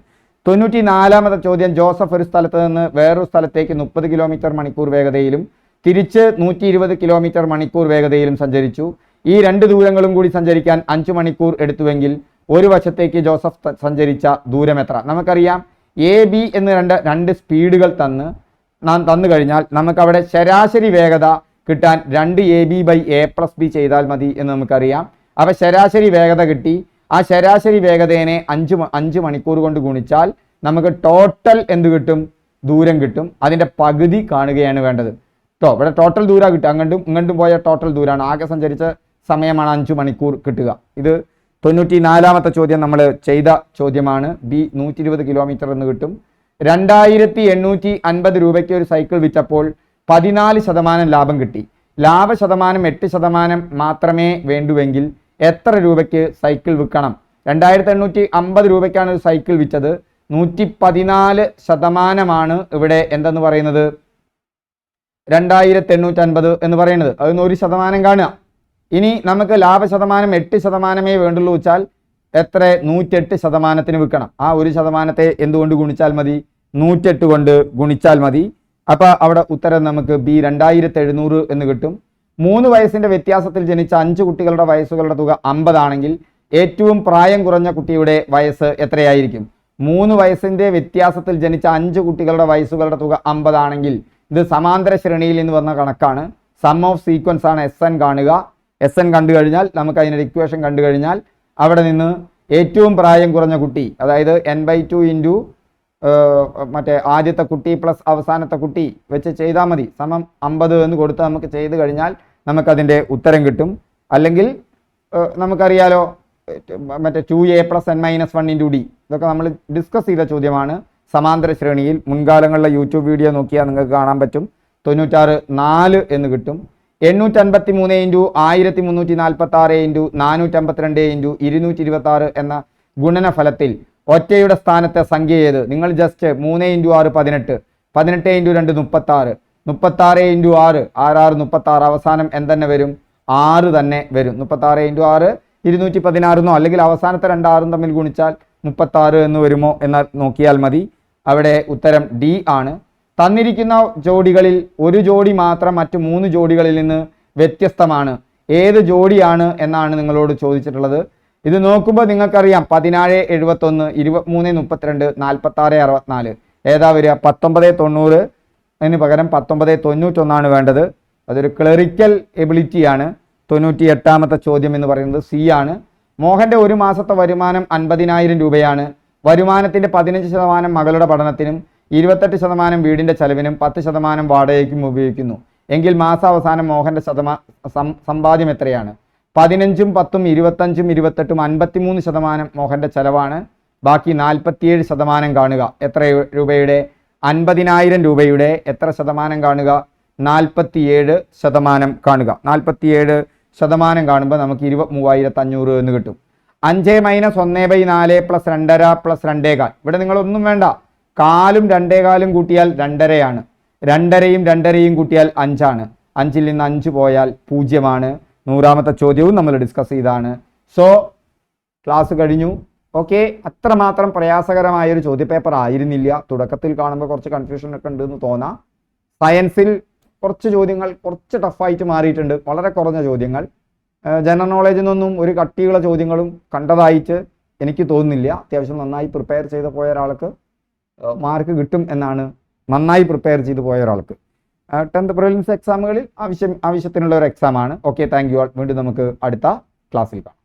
94ാമത്തെ ചോദ്യം, ജോസഫ് ഒരു സ്ഥലത്ത് നിന്ന് വേറൊരു സ്ഥലത്തേക്ക് 30 km/മണിക്കൂർ വേഗതയിലും തിരിച്ച് 120 km/മണിക്കൂർ വേഗതയിലും സഞ്ചരിച്ചു. ഈ 2 ദൂരങ്ങളും കൂടി സഞ്ചരിക്കാൻ 5 മണിക്കൂർ എടുത്തുവെങ്കിൽ ഒരു വശത്തേക്ക് ജോസഫ് സഞ്ചരിച്ച ദൂരം എത്ര? നമുക്കറിയാം AB എന്ന് രണ്ട് സ്പീഡുകൾ തന്നു കഴിഞ്ഞാൽ നമുക്കവിടെ ശരാശരി വേഗത കിട്ടാൻ 2AB/A+B ചെയ്താൽ മതി എന്ന് നമുക്കറിയാം. അപ്പോൾ ശരാശരി വേഗത കിട്ടി. ആ ശരാശരി വേഗതയെ 5 മണിക്കൂർ കൊണ്ട് ഗുണിച്ചാൽ നമുക്ക് ടോട്ടൽ എന്ത് കിട്ടും? ദൂരം കിട്ടും. അതിൻ്റെ പകുതി കാണുകയാണ് വേണ്ടത് കേട്ടോ. ഇവിടെ ടോട്ടൽ ദൂരം കിട്ടുക. ഇങ്ങോട്ടും പോയ ടോട്ടൽ ദൂരമാണ്. ആകെ സഞ്ചരിച്ച സമയമാണ് 5 മണിക്കൂർ കിട്ടുക. ഇത് 94ാമത്തെ ചോദ്യം നമ്മൾ ചെയ്ത ചോദ്യമാണ്. B 120 കിലോമീറ്റർ എന്ന് കിട്ടും. 2850 രൂപയ്ക്ക് ഒരു സൈക്കിൾ വിറ്റപ്പോൾ 14% ലാഭം കിട്ടി. ലാഭശതമാനം 8% മാത്രമേ വേണ്ടുവെങ്കിൽ എത്ര രൂപയ്ക്ക് സൈക്കിൾ വിൽക്കണം? 2850 രൂപയ്ക്കാണ് ഒരു സൈക്കിൾ വിറ്റത്. 114% ഇവിടെ എന്തെന്ന് പറയുന്നത്? 2850 എന്ന് പറയുന്നത്. അതിന് 1% കാണുക. ഇനി നമുക്ക് ലാഭശതമാനം 8% വേണ്ടുള്ളൂ വെച്ചാൽ എത്ര? 108% വിൽക്കണം. ആ 1% എന്തുകൊണ്ട് ഗുണിച്ചാൽ മതി? 108 കൊണ്ട് ഗുണിച്ചാൽ മതി. അപ്പോൾ അവിടെ ഉത്തരം നമുക്ക് B 2700 എന്ന് കിട്ടും. 3 വയസ്സിൻ്റെ വ്യത്യാസത്തിൽ ജനിച്ച 5 കുട്ടികളുടെ വയസ്സുകളുടെ തുക 50 ആണെങ്കിൽ ഏറ്റവും പ്രായം കുറഞ്ഞ കുട്ടിയുടെ വയസ്സ് എത്രയായിരിക്കും? 3 വയസ്സിൻ്റെ വ്യത്യാസത്തിൽ ജനിച്ച 5 കുട്ടികളുടെ വയസ്സുകളുടെ തുക 50 ആണെങ്കിൽ ഇത് സമാന്തര ശ്രേണിയിൽ നിന്ന് വന്ന കണക്കാണ്. സം ഓഫ് സീക്വൻസ് ആണ് SN കാണുക. SN കണ്ടു കഴിഞ്ഞാൽ നമുക്ക് അതിനൊരു ഇക്വേഷൻ കണ്ടു കഴിഞ്ഞാൽ അവിടെ നിന്ന് ഏറ്റവും പ്രായം കുറഞ്ഞ കുട്ടി, അതായത് n/2 ഇൻറ്റു മറ്റേ ആദ്യത്തെ കുട്ടി പ്ലസ് അവസാനത്തെ കുട്ടി വെച്ച് ചെയ്താൽ മതി, സമം 50 എന്ന് കൊടുത്ത് നമുക്ക് ചെയ്ത് കഴിഞ്ഞാൽ നമുക്കതിൻ്റെ ഉത്തരം കിട്ടും. അല്ലെങ്കിൽ നമുക്കറിയാലോ മറ്റേ 2a + n-1 ഇൻറ്റു d, ഇതൊക്കെ നമ്മൾ ഡിസ്കസ് ചെയ്ത ചോദ്യമാണ്. സമാന്തര ശ്രേണിയിൽ മുൻകാലങ്ങളിലെ യൂട്യൂബ് വീഡിയോ നോക്കിയാൽ നിങ്ങൾക്ക് കാണാൻ പറ്റും. 96 4 എന്ന് കിട്ടും. 853 ഇൻറ്റു 1346 ഇൻറ്റു 452 ഇൻറ്റു 226 എന്ന ഗുണനഫലത്തിൽ ഒറ്റയുടെ സ്ഥാനത്തെ സംഖ്യ ഏത്? നിങ്ങൾ ജസ്റ്റ് 3 ഇൻറ്റു 6 18, 18 ഇൻറ്റു 2 36, 36 ഇൻറ്റു 6 6 36, അവസാനം എന്തെന്നെ വരും? 6 തന്നെ വരും. 36 ഇൻറ്റു 6 216 അല്ലെങ്കിൽ അവസാനത്തെ 2 6 തമ്മിൽ ഗുണിച്ചാൽ 36 എന്ന് വരുമോ എന്ന് നോക്കിയാൽ മതി. അവിടെ ഉത്തരം D ആണ്. തന്നിരിക്കുന്ന ജോഡികളിൽ ഒരു ജോഡി മാത്രം മറ്റു 3 ജോഡികളിൽ നിന്ന് വ്യത്യസ്തമാണ്. ഏത് ജോഡിയാണ് എന്നാണ് നിങ്ങളോട് ചോദിച്ചിട്ടുള്ളത്. ഇത് നോക്കുമ്പോൾ നിങ്ങൾക്കറിയാം 17 71 23 32 46 64 ഏതാ വരിക? 1990 പകരം 1991 വേണ്ടത്. അതൊരു ക്ലറിക്കൽ എബിലിറ്റിയാണ്. 98ാമത്തെ ചോദ്യം എന്ന് പറയുന്നത് C ആണ്. മോഹൻ്റെ ഒരു മാസത്തെ വരുമാനം 50,000 രൂപയാണ്. വരുമാനത്തിൻ്റെ 15% മകളുടെ പഠനത്തിനും 28% വീടിൻ്റെ ചെലവിനും 10% വാടകയ്ക്കും ഉപയോഗിക്കുന്നു. എങ്കിൽ മാസാവസാനം മോഹൻ്റെ സമ്പാദ്യം എത്രയാണ്? 15ഉം 10ഉം 25ഉം 28ഉം 53% മോഹൻ്റെ ചെലവാണ്. ബാക്കി 47% കാണുക. എത്ര രൂപയുടെ? 50,000 രൂപയുടെ എത്ര ശതമാനം കാണുക? 47% കാണുക. 47% കാണുമ്പോൾ നമുക്ക് 23,500 എന്ന് കിട്ടും. 5 - 1/4 + 2.5 + 2.25. ഇവിടെ നിങ്ങളൊന്നും വേണ്ട, 4ഉം 2.25ഉം കൂട്ടിയാൽ 2.5 ആണ്. 2.5യും 2.5യും കൂട്ടിയാൽ 5 ആണ്. 5ൽ നിന്ന് 5 പോയാൽ 0 ആണ്. 100ാമത്തെ ചോദ്യവും നമ്മൾ ഡിസ്കസ് ചെയ്താണ്. സോ ക്ലാസ് കഴിഞ്ഞു. ഓക്കെ, അത്രമാത്രം പ്രയാസകരമായൊരു ചോദ്യപേപ്പർ ആയിരുന്നില്ല. തുടക്കത്തിൽ കാണുമ്പോൾ കുറച്ച് കൺഫ്യൂഷൻ ഒക്കെ ഉണ്ടെന്ന് തോന്നാം. സയൻസിൽ കുറച്ച് ചോദ്യങ്ങൾ കുറച്ച് ടഫായിട്ട് മാറിയിട്ടുണ്ട്. വളരെ കുറഞ്ഞ ചോദ്യങ്ങൾ. ജനറൽ നോളേജിൽ നിന്നൊന്നും ഒരു കട്ടിയുള്ള ചോദ്യങ്ങളും കണ്ടതായിട്ട് എനിക്ക് തോന്നുന്നില്ല. അത്യാവശ്യം നന്നായി പ്രിപ്പയർ ചെയ്ത് പോയ ഒരാൾക്ക് മാർക്ക് കിട്ടും എന്നാണ്. നന്നായി പ്രിപ്പയർ ചെയ്ത് പോയ ഒരാൾക്ക് 10th പ്രിലിംസ് എക്സാമുകളിൽ ആവശ്യത്തിനുള്ള ഒരു എക്സാമാണ്. Okay, thank you all. വീണ്ടും നമുക്ക് അടുത്ത ക്ലാസ്സിൽ കാണാം.